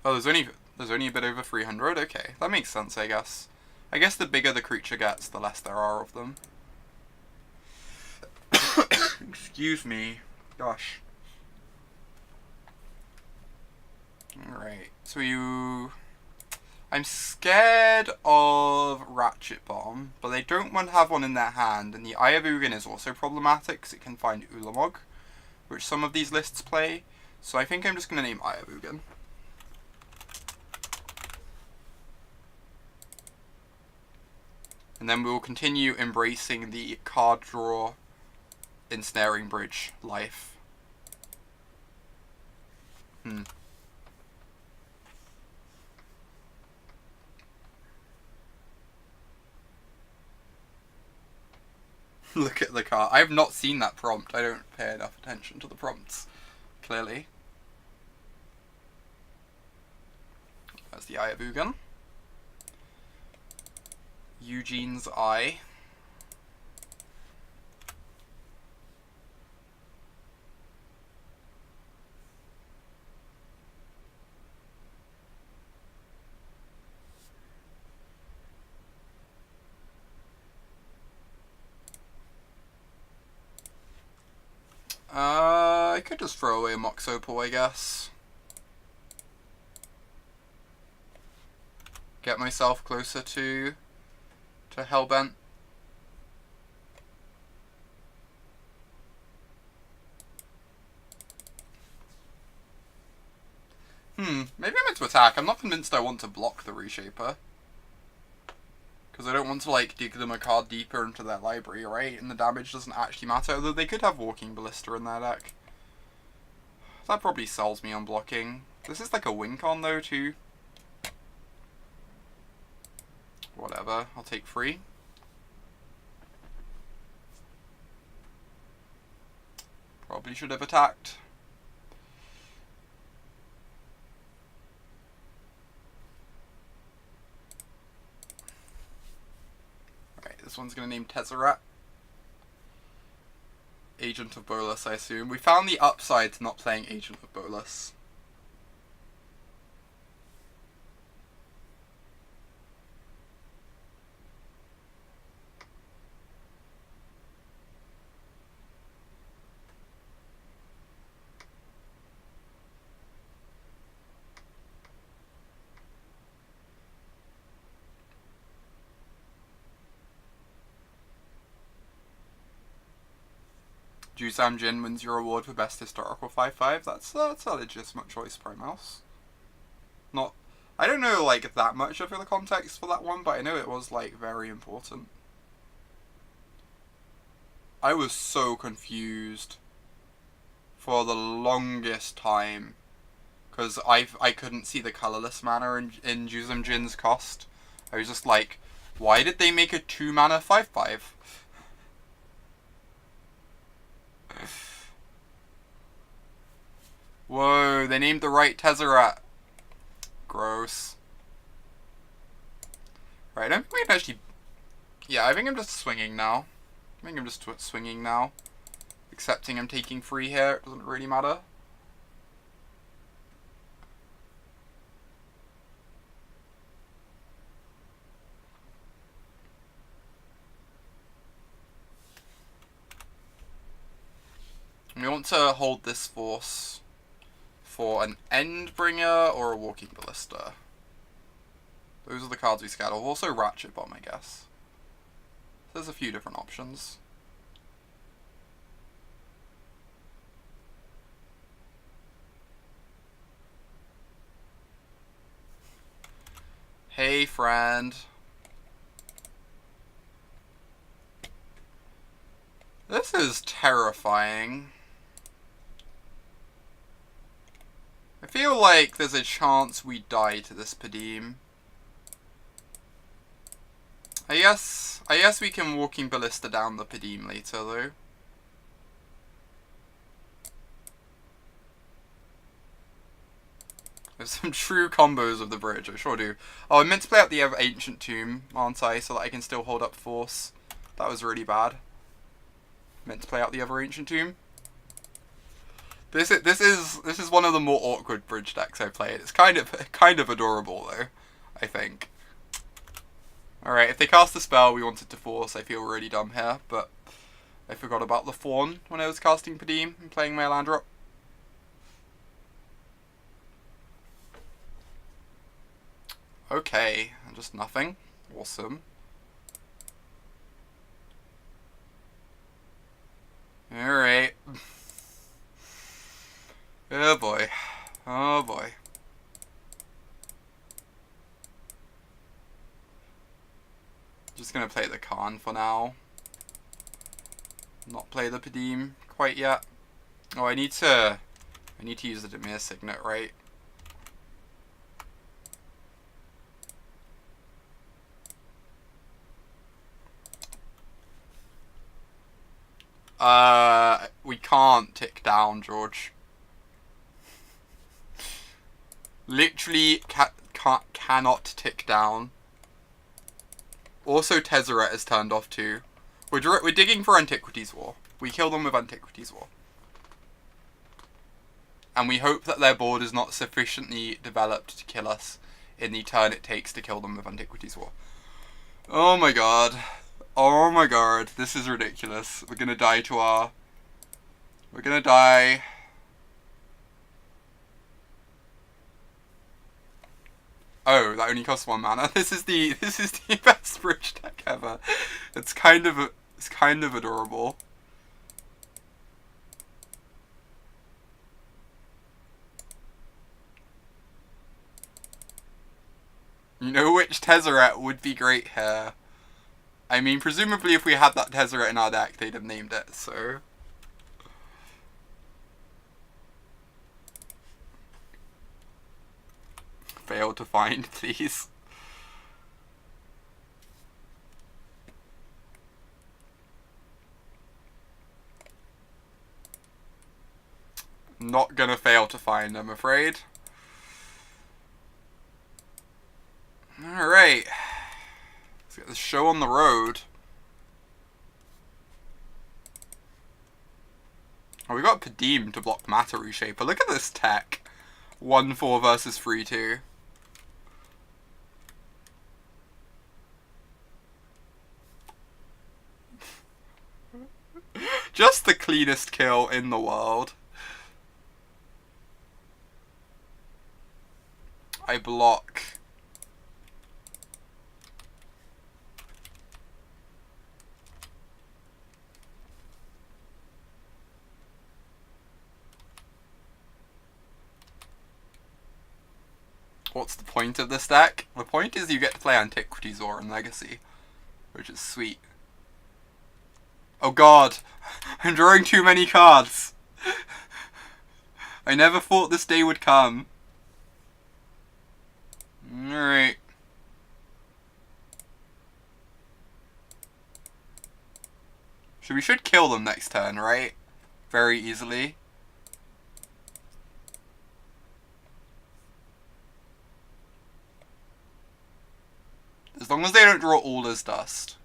Oh, there's only a bit over 300. Okay, that makes sense, I guess. I guess the bigger the creature gets, the less there are of them. Excuse me. Gosh. Alright, so I'm scared of Ratchet Bomb, but they don't want to have one in their hand, and the Eye of Ugin is also problematic because it can find Ulamog, which some of these lists play, so I think I'm just going to name Eye of Ugin. And then we will continue embracing the card draw Ensnaring Bridge life. Look at the card. I have not seen that prompt. I don't pay enough attention to the prompts, clearly. That's the Eye of Ugin. Eugene's Eye. I could just throw away a Mox Opal, I guess. Get myself closer to Hellbent. Maybe I'm meant to attack. I'm not convinced I want to block the Reshaper. Because I don't want to, like, dig them a card deeper into their library, right? And the damage doesn't actually matter, although they could have Walking Ballista in their deck. That probably sells me on blocking. This is like a win con, though, too. Whatever, I'll take 3. Probably should have attacked. Alright, this one's going to name Tezzeret. Agent of Bolas, I assume. We found the upside to not playing Agent of Bolas. Jusam Jin wins your award for best historical 5/5. That's a legitimate choice, Primehouse. Not, I don't know like that much of the context for that one, but I know it was like very important. I was so confused for the longest time because I couldn't see the colorless mana in Jusam Jin's cost. I was just like, why did they make a 2 mana 5/5? Whoa, they named the right Tezzeret. Gross. Right, I don't think we can actually... Yeah, I think I'm just swinging now. Accepting I'm taking 3 here, it doesn't really matter. We want to hold this force for an Endbringer or a Walking Ballista. Those are the cards we scared of. Also Ratchet Bomb, I guess. There's a few different options. Hey, friend. This is terrifying. I feel like there's a chance we die to this Padeem. I guess we can Walking Ballista down the Padeem later, though. There's some true combos of the bridge, I sure do. Oh, I meant to play out the other Ancient Tomb, aren't I? So that I can still hold up force. That was really bad. Meant to play out the other Ancient Tomb. This is one of the more awkward bridge decks I played. It's kind of adorable though, I think. Alright, if they cast a spell we wanted to force, I feel really dumb here, but I forgot about the Fawn when I was casting Padeem and playing my land drop. Okay, just nothing. Awesome. Alright. Oh boy. Oh boy. Just gonna play the Karn for now. Not play the Padeem quite yet. Oh, I need to use the Dimir Signet, right? We can't tick down, George. Literally cannot tick down. Also, Tezzeret is turned off too. We're digging for Antiquities War. We kill them with Antiquities War. And we hope that their board is not sufficiently developed to kill us in the turn it takes to kill them with Antiquities War. Oh my god. Oh my god. This is ridiculous. We're gonna die to our... We're gonna die... Oh, that only costs 1 mana. This is the best bridge deck ever. It's kind of adorable. You know which Tezzeret would be great here? I mean, presumably if we had that Tezzeret in our deck, they'd have named it, so... Fail to find, please. Not gonna fail to find, I'm afraid. Alright. Let's get this show on the road. Oh, we got Padeem to block Matter Reshaper. Look at this tech. 1-4 versus 3-2. Just the cleanest kill in the world. I block. What's the point of this deck? The point is you get to play Antiquities War and Legacy, which is sweet. Oh god, I'm drawing too many cards. I never thought this day would come. Alright. So we should kill them next turn, right? Very easily. As long as they don't draw all as dust.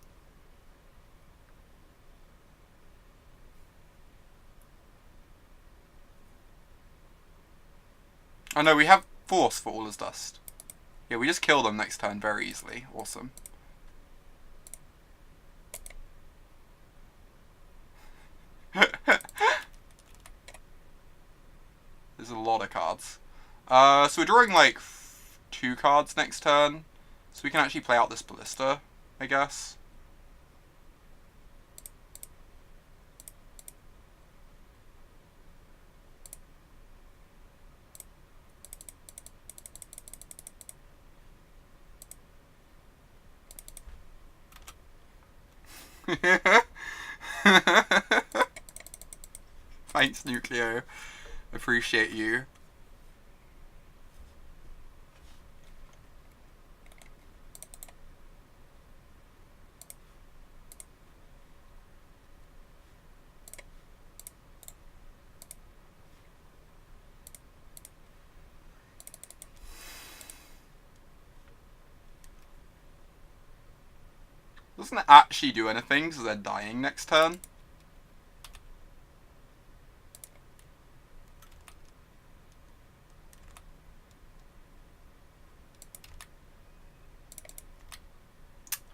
Oh no, we have force for all as dust. Yeah, we just kill them next turn very easily. Awesome. There's a lot of cards. So we're drawing like 2 cards next turn. So we can actually play out this Ballista, I guess. Thanks, Nucleo. Appreciate you. doesn't actually do anything because they're dying next turn.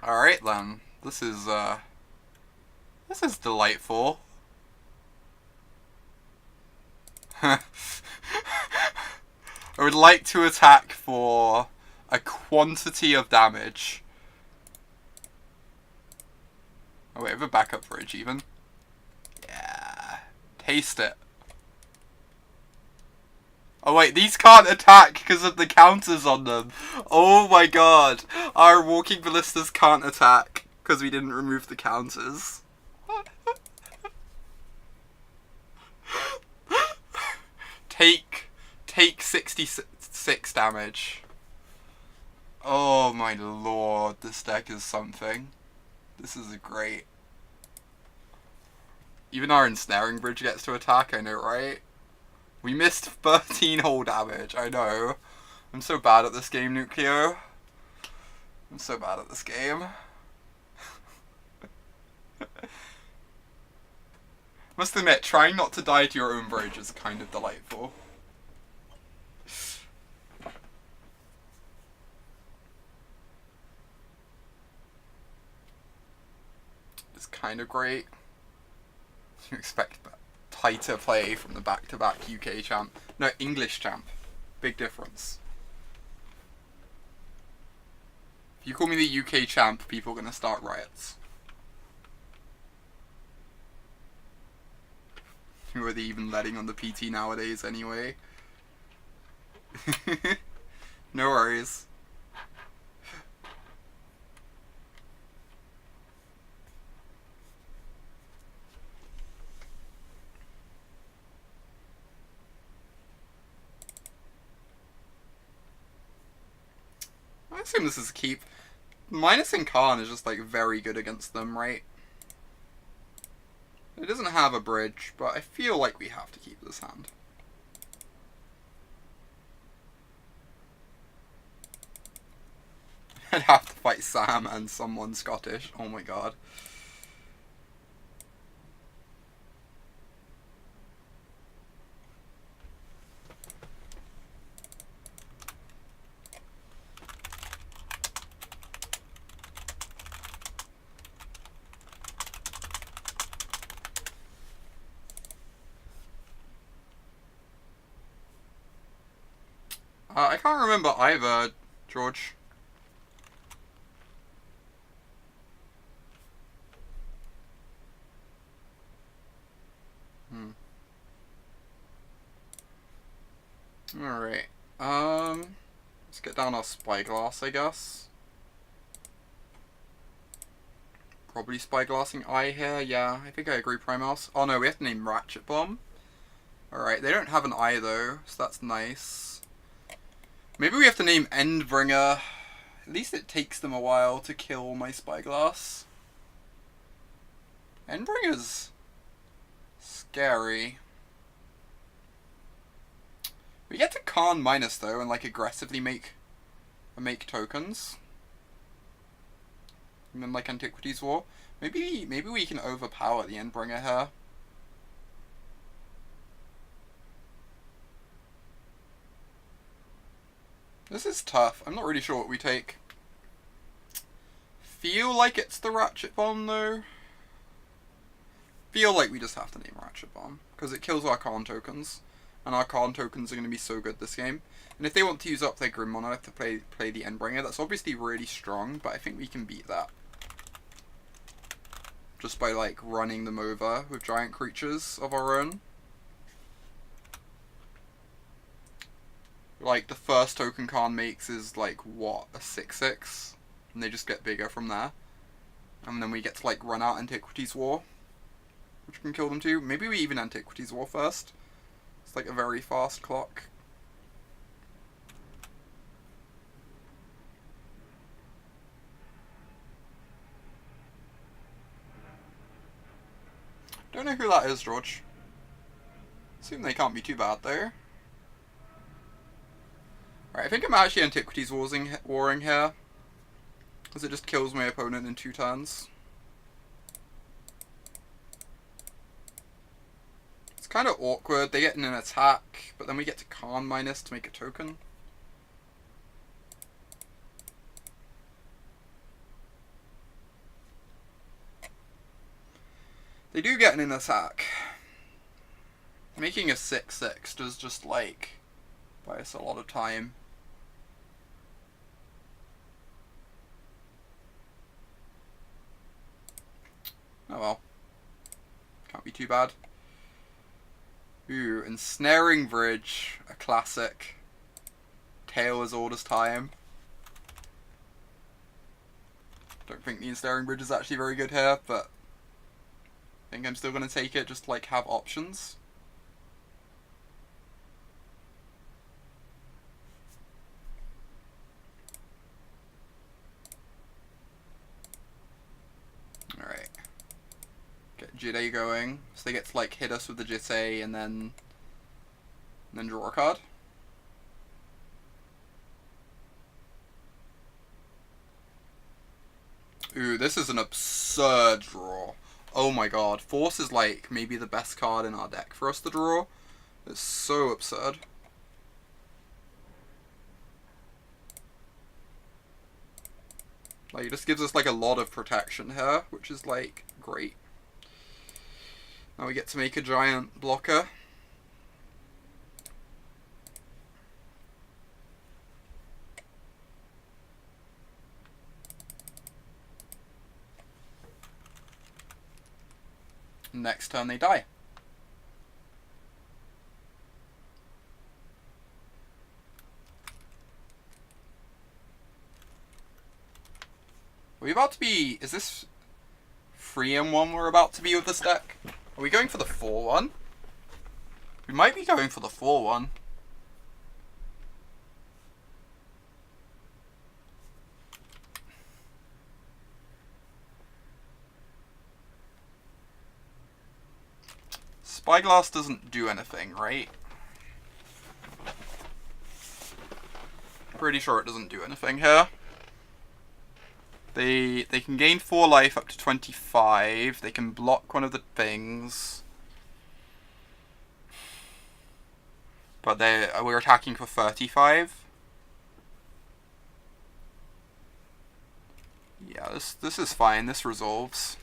Alright then. This is delightful. I would like to attack for a quantity of damage. Oh wait, I have a backup bridge even. Yeah. Taste it. Oh wait, these can't attack because of the counters on them. Oh my god. Our Walking Ballistas can't attack because we didn't remove the counters. Take 66 damage. Oh my lord, this deck is something. This is great. Even our Ensnaring Bridge gets to attack, I know, right? We missed 13 whole damage, I know. I'm so bad at this game, Nucleo. I'm so bad at this game. Must admit, trying not to die to your own bridge is kind of delightful. It's kind of great. You expect tighter play from the back-to-back UK champ. No, English champ. Big difference. If you call me the UK champ, people are going to start riots. Who are they even letting on the PT nowadays anyway? No worries. I assume this is a keep. Minusing Karn is just like very good against them, right? It doesn't have a bridge, but I feel like we have to keep this hand. I'd have to fight Sam and someone Scottish. Oh my god. I can't remember either, George. Alright. Let's get down our Spyglass, I guess. Probably Spyglassing Eye here, yeah. I think I agree, Primus. Oh no, we have to name Ratchet Bomb. Alright, they don't have an eye though, so that's nice. Maybe we have to name Endbringer. At least it takes them a while to kill my Spyglass. Endbringer's scary. We get to Karn minus though and like aggressively make tokens. And then like Antiquities War. Maybe we can overpower the Endbringer here. This is tough. I'm not really sure what we take. Feel like it's the Ratchet Bomb though. Feel like we just have to name Ratchet Bomb because it kills our Karn tokens. And our Karn tokens are going to be so good this game. And if they want to use up their Grim Monolith to play the Endbringer, that's obviously really strong, but I think we can beat that. Just by, like, running them over with giant creatures of our own. Like, the first token Karn makes is, like, what? A 6/6? And they just get bigger from there. And then we get to, like, run out Antiquities War, which can kill them too. Maybe we even Antiquities War first. It's like a very fast clock. Don't know who that is, George. Assume they can't be too bad though. Right, I think I'm actually Antiquities warring here. Because it just kills my opponent in 2 turns. It's kind of awkward. They get an attack, but then we get to Karn minus to make a token. They do get an attack. Making a 6/6 does just, like, buy us a lot of time. Oh well. Can't be too bad. Ooh, Ensnaring Bridge, a classic. Tail as old as time. Don't think the Ensnaring Bridge is actually very good here, but I think I'm still going to take it just to, like, have options. Alright. Get Jide going. So they get to, like, hit us with the Jite and then draw a card. Ooh, this is an absurd draw. Oh my god. Force is, like, maybe the best card in our deck for us to draw. It's so absurd. Like, it just gives us, like, a lot of protection here, which is, like, great. Now we get to make a giant blocker. Next turn they die. Are we about to be... Is this 3-in-1 we're about to be with this deck? Are we going for the 4-1? We might be going for the 4-1. Spyglass doesn't do anything, right? Pretty sure it doesn't do anything here. They can gain 4 life up to 25. They can block one of the things. But we're attacking for 35. Yeah, this is fine. This resolves.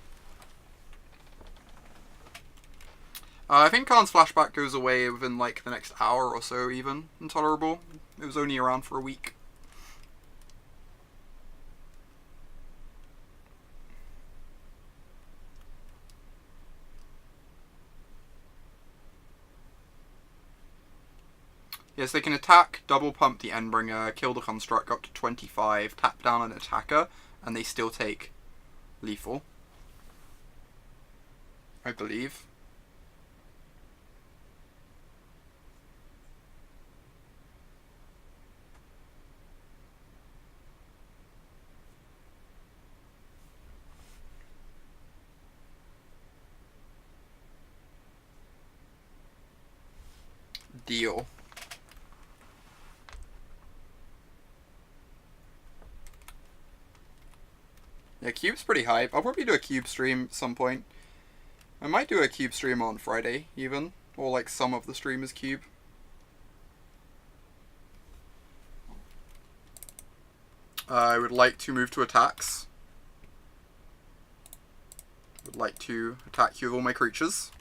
I think Karn's flashback goes away within, like, the next hour or so, even. Intolerable. It was only around for a week. Yes, they can attack, double pump the Endbringer, kill the Construct up to 25, tap down an attacker, and they still take lethal. I believe. Deal. Yeah, Cube's pretty hype. I'll probably do a Cube stream at some point. I might do a Cube stream on Friday, even. Or, like, some of the stream is Cube. I would like to move to attacks. Would like to attack you with all my creatures.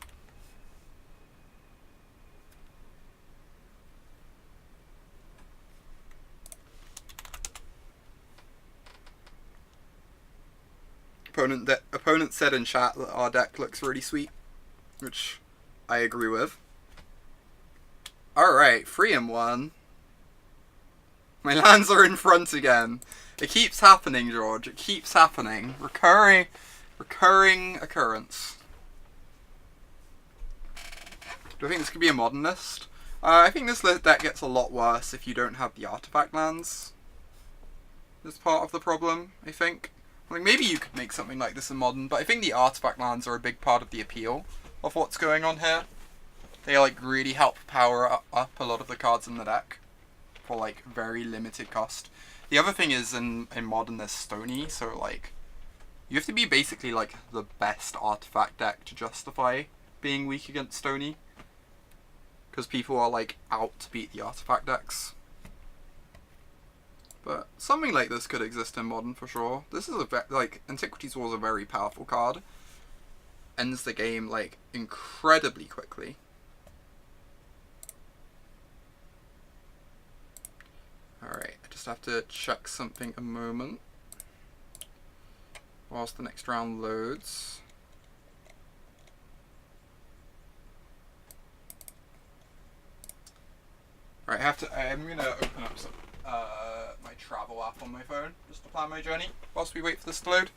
Opponent said in chat that our deck looks really sweet, which I agree with. Alright, 3-in-1. My lands are in front again. It keeps happening, George. It keeps happening. Recurring occurrence. Do I think this could be a modernist? I think this deck gets a lot worse if you don't have the artifact lands. That's part of the problem, I think. Like, maybe you could make something like this in Modern, but I think the artifact lands are a big part of the appeal of what's going on here. They, like, really help power up a lot of the cards in the deck for, like, very limited cost. The other thing is in Modern there's Stony, so like you have to be basically like the best artifact deck to justify being weak against Stony. Because people are like out to beat the artifact decks. But something like this could exist in Modern for sure. This is like Antiquities War is a very powerful card. Ends the game like incredibly quickly. Alright, I just have to check something a moment whilst the next round loads. Alright, I'm gonna open up some my travel app on my phone just to plan my journey whilst we wait for this to load.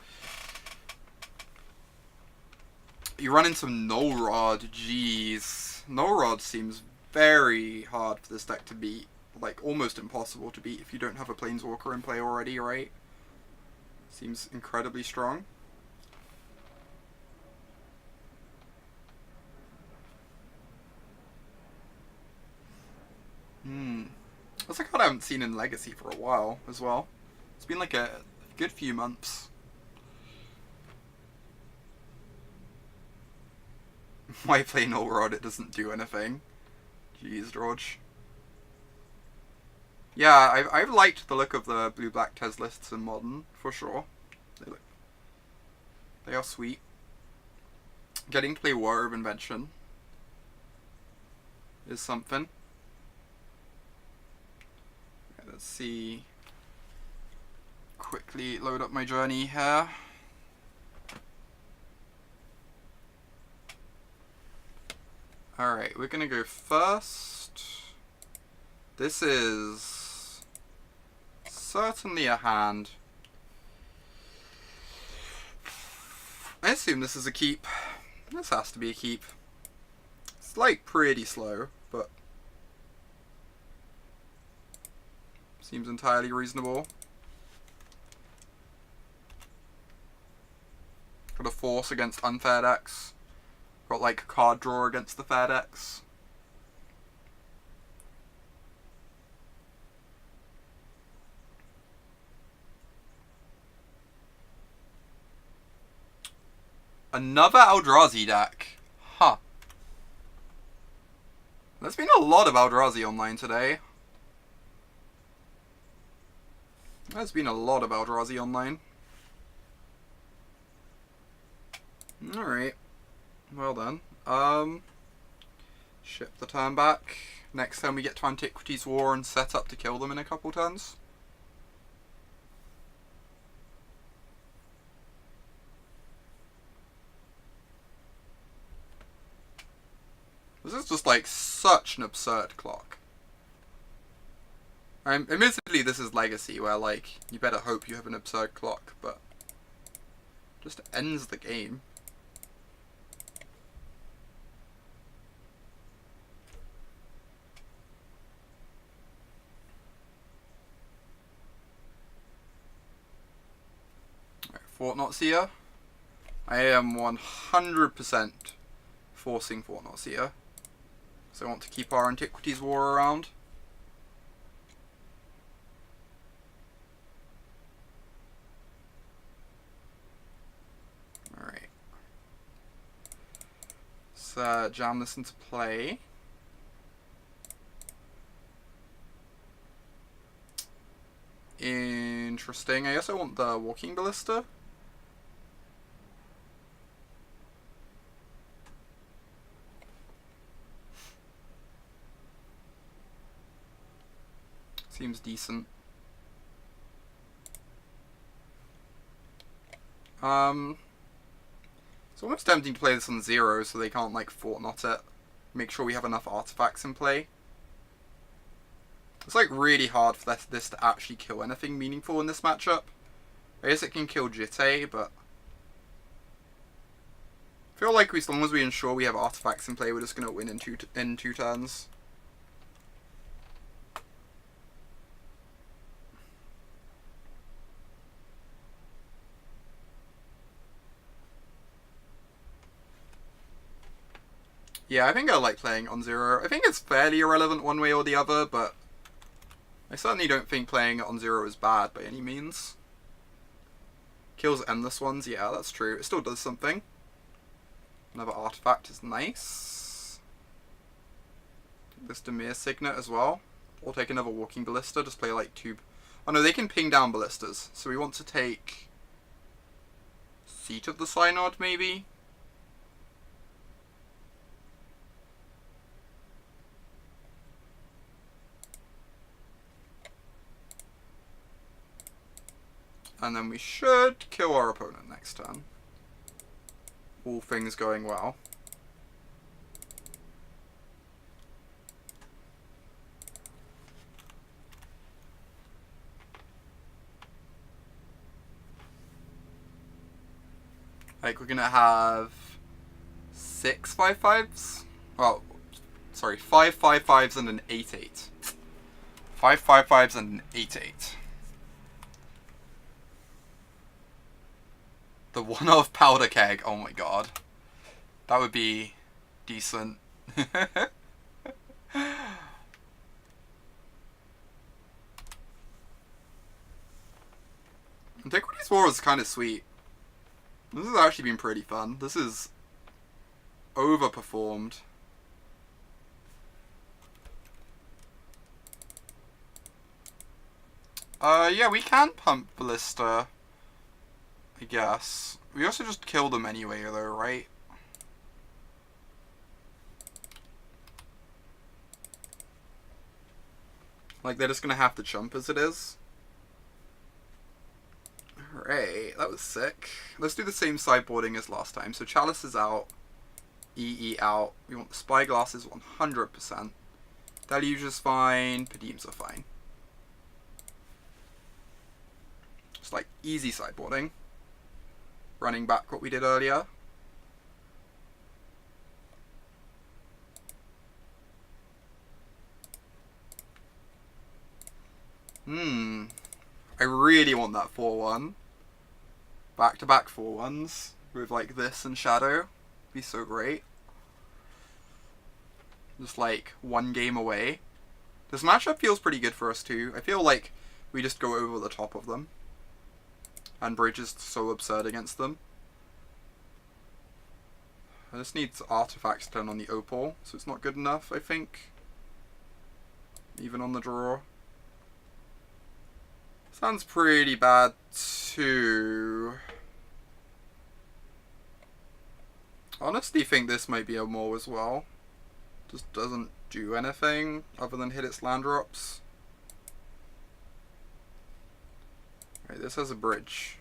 You run into Null Rod, jeez. Null Rod seems very hard for this deck to beat. Like, almost impossible to beat if you don't have a Planeswalker in play already, right? Seems incredibly strong. That's a card I haven't seen in Legacy for a while, as well. It's been like a good few months. Why play Null Rod? It doesn't do anything. Jeez, George. Yeah, I've liked the look of the blue-black Tez lists in Modern, for sure. They are sweet. Getting to play War of Invention is something. Okay, let's see. Quickly load up my journey here. Alright, we're gonna go first. This is certainly a hand. I assume this is a keep. This has to be a keep. It's like pretty slow, but seems entirely reasonable. Got a force against unfair decks. Got like card draw against the fair decks. Another Eldrazi deck. Huh. There's been a lot of Eldrazi online today. There's been a lot of Eldrazi online. Alright. Well then. Ship the turn back. Next time we get to Antiquities War and set up to kill them in a couple turns. This is just like such an absurd clock. Admittedly, this is Legacy, where like you better hope you have an absurd clock, but just ends the game. Right, Fort Not Seer. I am 100% forcing Fort Not Seer. So I want to keep our Antiquities War around. Alright. Let's jam this into play. Interesting. I guess I want the Walking Ballista. Seems decent. It's almost tempting to play this on 0 so they can't like Fort Not it. Make sure we have enough artifacts in play. It's like really hard for this to actually kill anything meaningful in this matchup. I guess it can kill Jitte, but I feel like as long as we ensure we have artifacts in play, we're just gonna win in two turns. Yeah, I think I like playing on 0. I think it's fairly irrelevant one way or the other, but I certainly don't think playing it on 0 is bad by any means. Kills endless ones, yeah, that's true. It still does something. Another artifact is nice. This Dimir Signet as well. Or take another Walking Ballista, just play like 2... Oh no, they can ping down ballistas. So we want to take... Seat of the Synod, maybe? And then we should kill our opponent next turn. All things going well. Like, we're gonna have 6 5/5s? Well, sorry, 5 5/5s and an 8/8. 5 5/5s and an 8/8. The one-off powder keg, oh my god. That would be decent. Antiquities War is kind of sweet. This has actually been pretty fun. This is overperformed. Yeah, we can pump Ballista, I guess. We also just kill them anyway, though, right? Like, they're just gonna have to jump as it is. Alright, that was sick. Let's do the same sideboarding as last time. So Chalice is out. EE out. We want the Spyglasses 100%. Deluge is fine. Padeems are fine. Just like easy sideboarding. Running back what we did earlier. I really want that 4-1. Back-to-back 4-1s with like this and Shadow. Be so great. Just like one game away. This matchup feels pretty good for us too. I feel like we just go over the top of them. And Bridge is so absurd against them. I just need artifacts to turn on the Opal, so it's not good enough, I think. Even on the draw. Sounds pretty bad too. Honestly think this might be a Maul as well. Just doesn't do anything other than hit its land drops. Right, this has a bridge.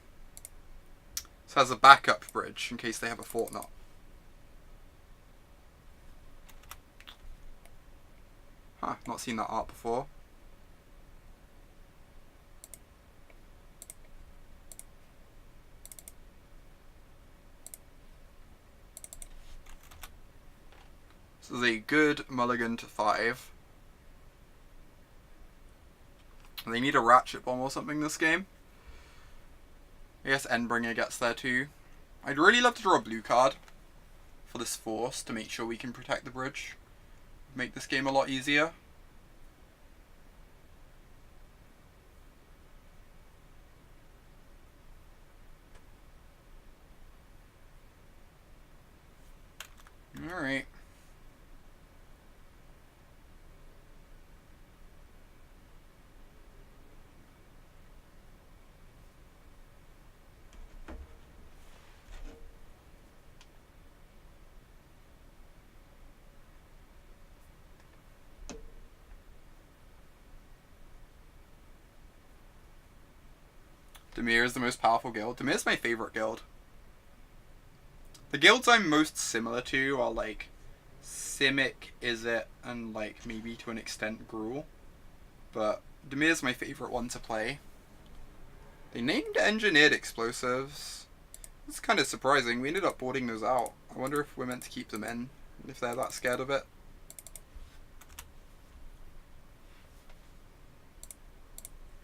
This has a backup bridge in case they have a fort knot. Huh, not seen that art before. This is a good mulligan to 5. They need a Ratchet Bomb or something this game. I guess Endbringer gets there too. I'd really love to draw a blue card for this force to make sure we can protect the bridge. Make this game a lot easier. Alright. Dimir is the most powerful guild. Dimir is my favorite guild. The guilds I'm most similar to are like Simic, Izzet, and like maybe to an extent Gruul. But Dimir is my favorite one to play. They named Engineered Explosives. It's kind of surprising. We ended up boarding those out. I wonder if we're meant to keep them in, if they're that scared of it.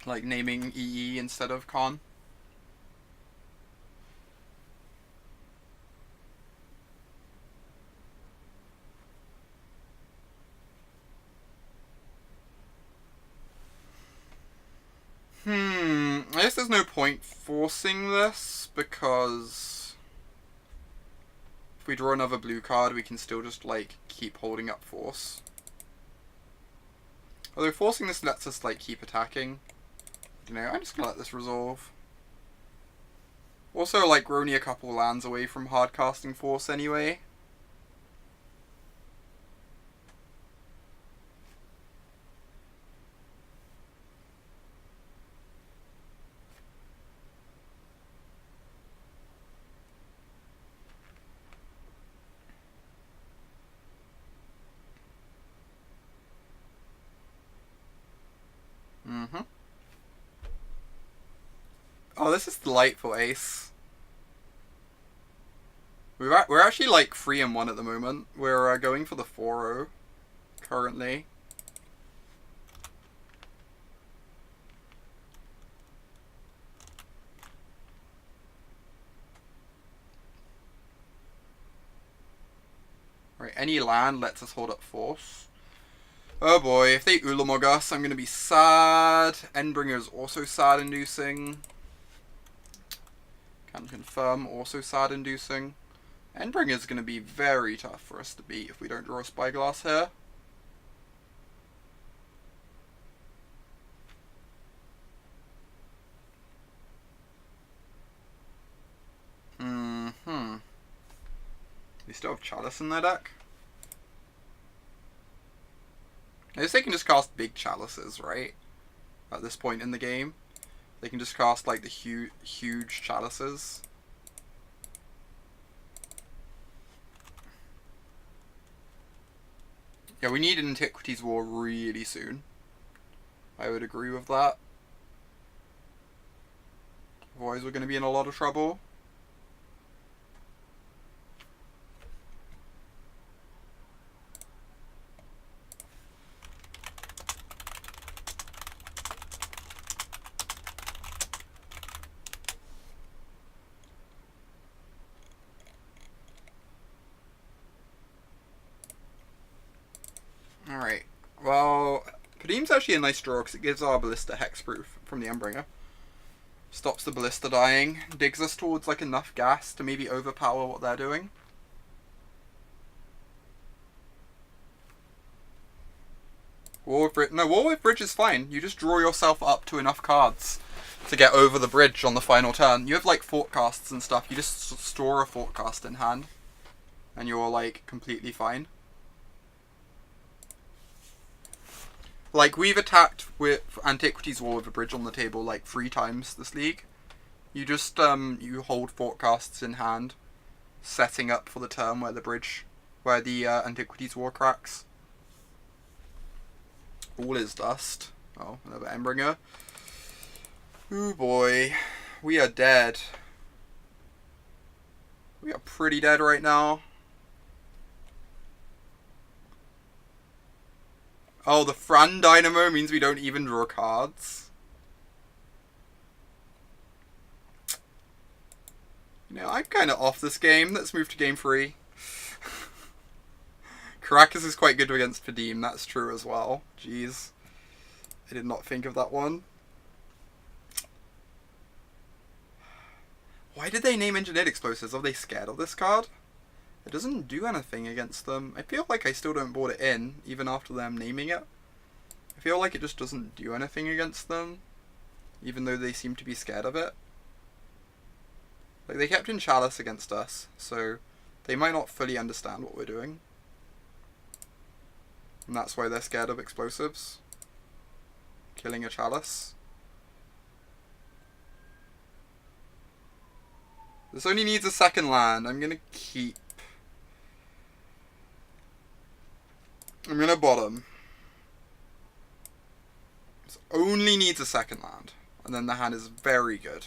Like naming EE instead of Karn. guess there's no point forcing this, because if we draw another blue card, we can still just, like, keep holding up force. Although forcing this lets us, like, keep attacking. You know, I'm just gonna let this resolve. Also, like, we're only a couple lands away from hard casting force anyway. Oh, this is delightful, Ace. We're actually like 3-1 at the moment. We're going for the 4-0 currently. Right, any land lets us hold up force. Oh boy, if they Ulamog us, I'm gonna be sad. Endbringer's also sad-inducing. Can confirm, also sad-inducing. Endbringer's going to be very tough for us to beat if we don't draw a Spyglass here. They still have Chalice in their deck. I guess they can just cast big Chalices, right? At this point in the game. They can just cast, like, the huge Chalices. Yeah, we need an Antiquities War really soon. I would agree with that. Otherwise we're going to be in a lot of trouble. Alright, well, Padeem's actually a nice draw because it gives our Ballista hexproof from the Endbringer. Stops the Ballista dying, digs us towards like enough gas to maybe overpower what they're doing. War with Bridge is fine. You just draw yourself up to enough cards to get over the bridge on the final turn. You have like Thoughtcasts and stuff, you just store a Thoughtcast in hand and you're like completely fine. Like, we've attacked with Antiquities War with a bridge on the table like 3 times this league. You just, you hold Thoughtcasts in hand, setting up for the turn where the Antiquities War cracks. All is dust. Oh, another Endbringer. Ooh boy, we are dead. We are pretty dead right now. Oh, the Fran Dynamo means we don't even draw cards. You know, I'm kind of off this game. Let's move to game 3. Caracas is quite good against Padeem, that's true as well. Jeez. I did not think of that one. Why did they name Engineered Explosives? Are they scared of this card? It doesn't do anything against them. I feel like I still don't board it in, even after them naming it. I feel like it just doesn't do anything against them, even though they seem to be scared of it. Like, they kept in Chalice against us, so they might not fully understand what we're doing. And that's why they're scared of explosives. Killing a Chalice. This only needs a second land. I'm gonna keep... I'm gonna bottom. This only needs a second land. And then the hand is very good.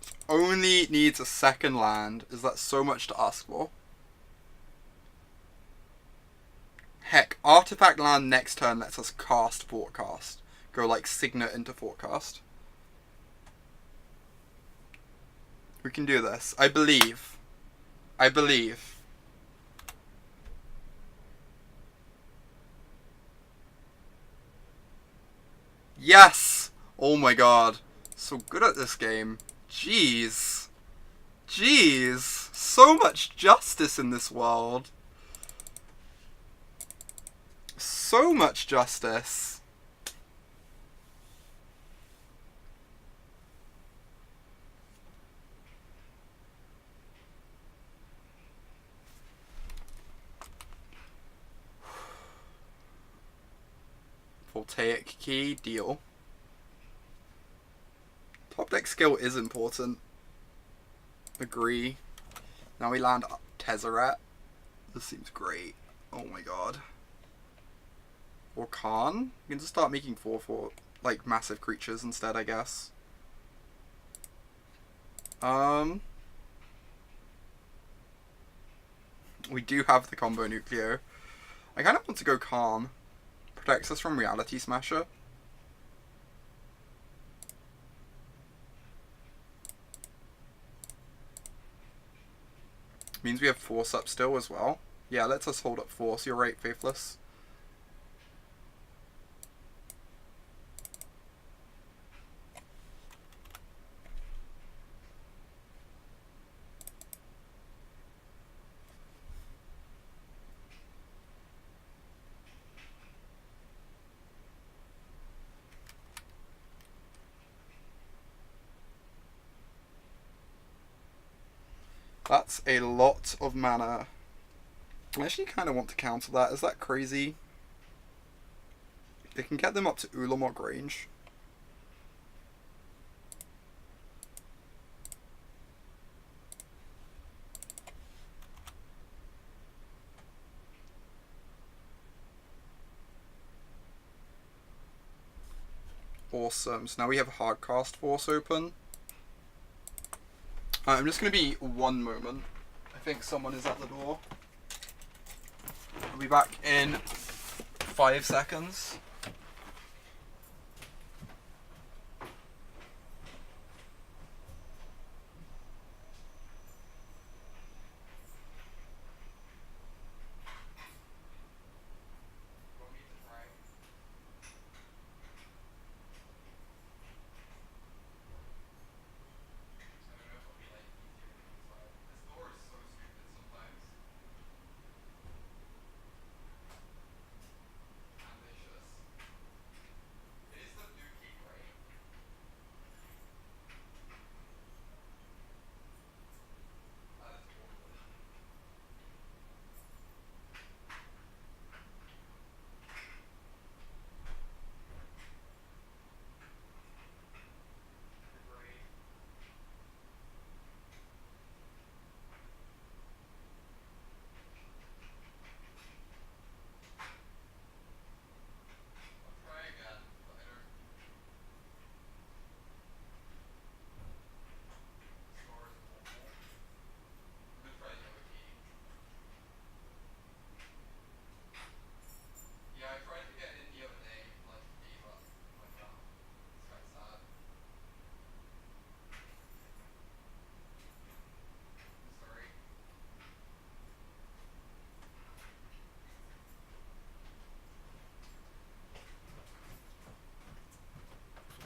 This only needs a second land. Is that so much to ask for? Heck, artifact land next turn lets us cast Thoughtcast. Go like Signet into Thoughtcast. We can do this. I believe. I believe. Yes! Oh my god. So good at this game. Jeez. Jeez. So much justice in this world. So much justice. Voltaic key, deal. Top deck skill is important. Agree. Now we land Tezzeret. This seems great. Oh my god. Or Karn? We can just start making 4/4, like, massive creatures instead, I guess. We do have the combo Nucleo. I kind of want to go Karn. Protects us from Reality Smasher. Means we have Force up still as well. Yeah, lets us hold up Force. You're right, Faithless. That's a lot of mana. I actually kind of want to counter that. Is that crazy? It can get them up to Ulamog range. Awesome. So now we have Hardcast Force open. I'm just going to be one moment. I think someone is at the door. I'll be back in 5 seconds.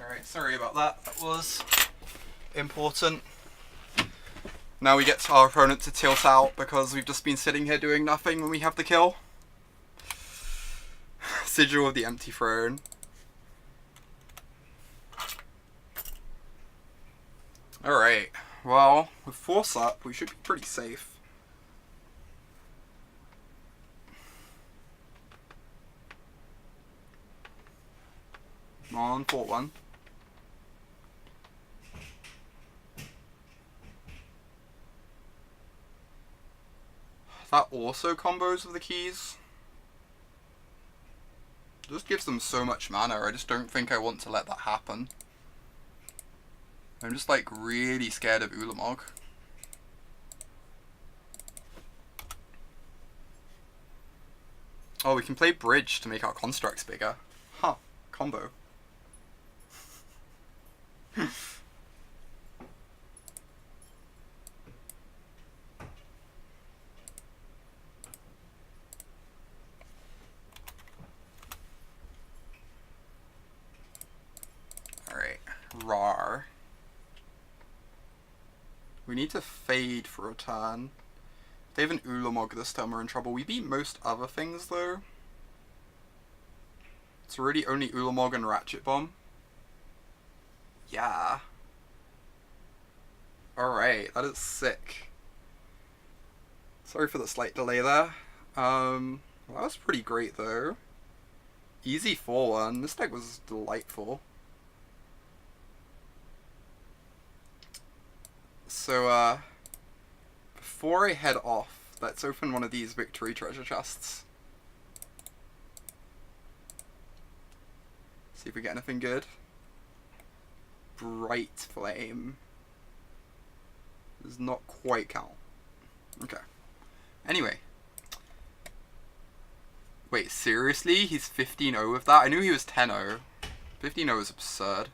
Alright, sorry about that. That was important. Now we get our opponent to tilt out because we've just been sitting here doing nothing when we have the kill. Sigil of the Empty Throne. Alright, well, with Force up, we should be pretty safe. Come on, 4-1. That also combos with the keys. Just gives them so much mana, I just don't think I want to let that happen. I'm just like really scared of Ulamog. Oh, we can play Bridge to make our constructs bigger. Huh, combo. Alright. Rar. We need to fade for a turn. If they have an Ulamog this turn, we're in trouble. We beat most other things, though. It's really only Ulamog and Ratchet Bomb. Yeah. Alright, that is sick. Sorry for the slight delay there. Well, that was pretty great, though. Easy 4-1. This deck was delightful. So, before I head off, let's open one of these victory treasure chests. See if we get anything good. Bright Flame. Does not quite count. Okay. Anyway. Wait, seriously? He's 15-0 with that? I knew he was 10-0. 15-0 is absurd.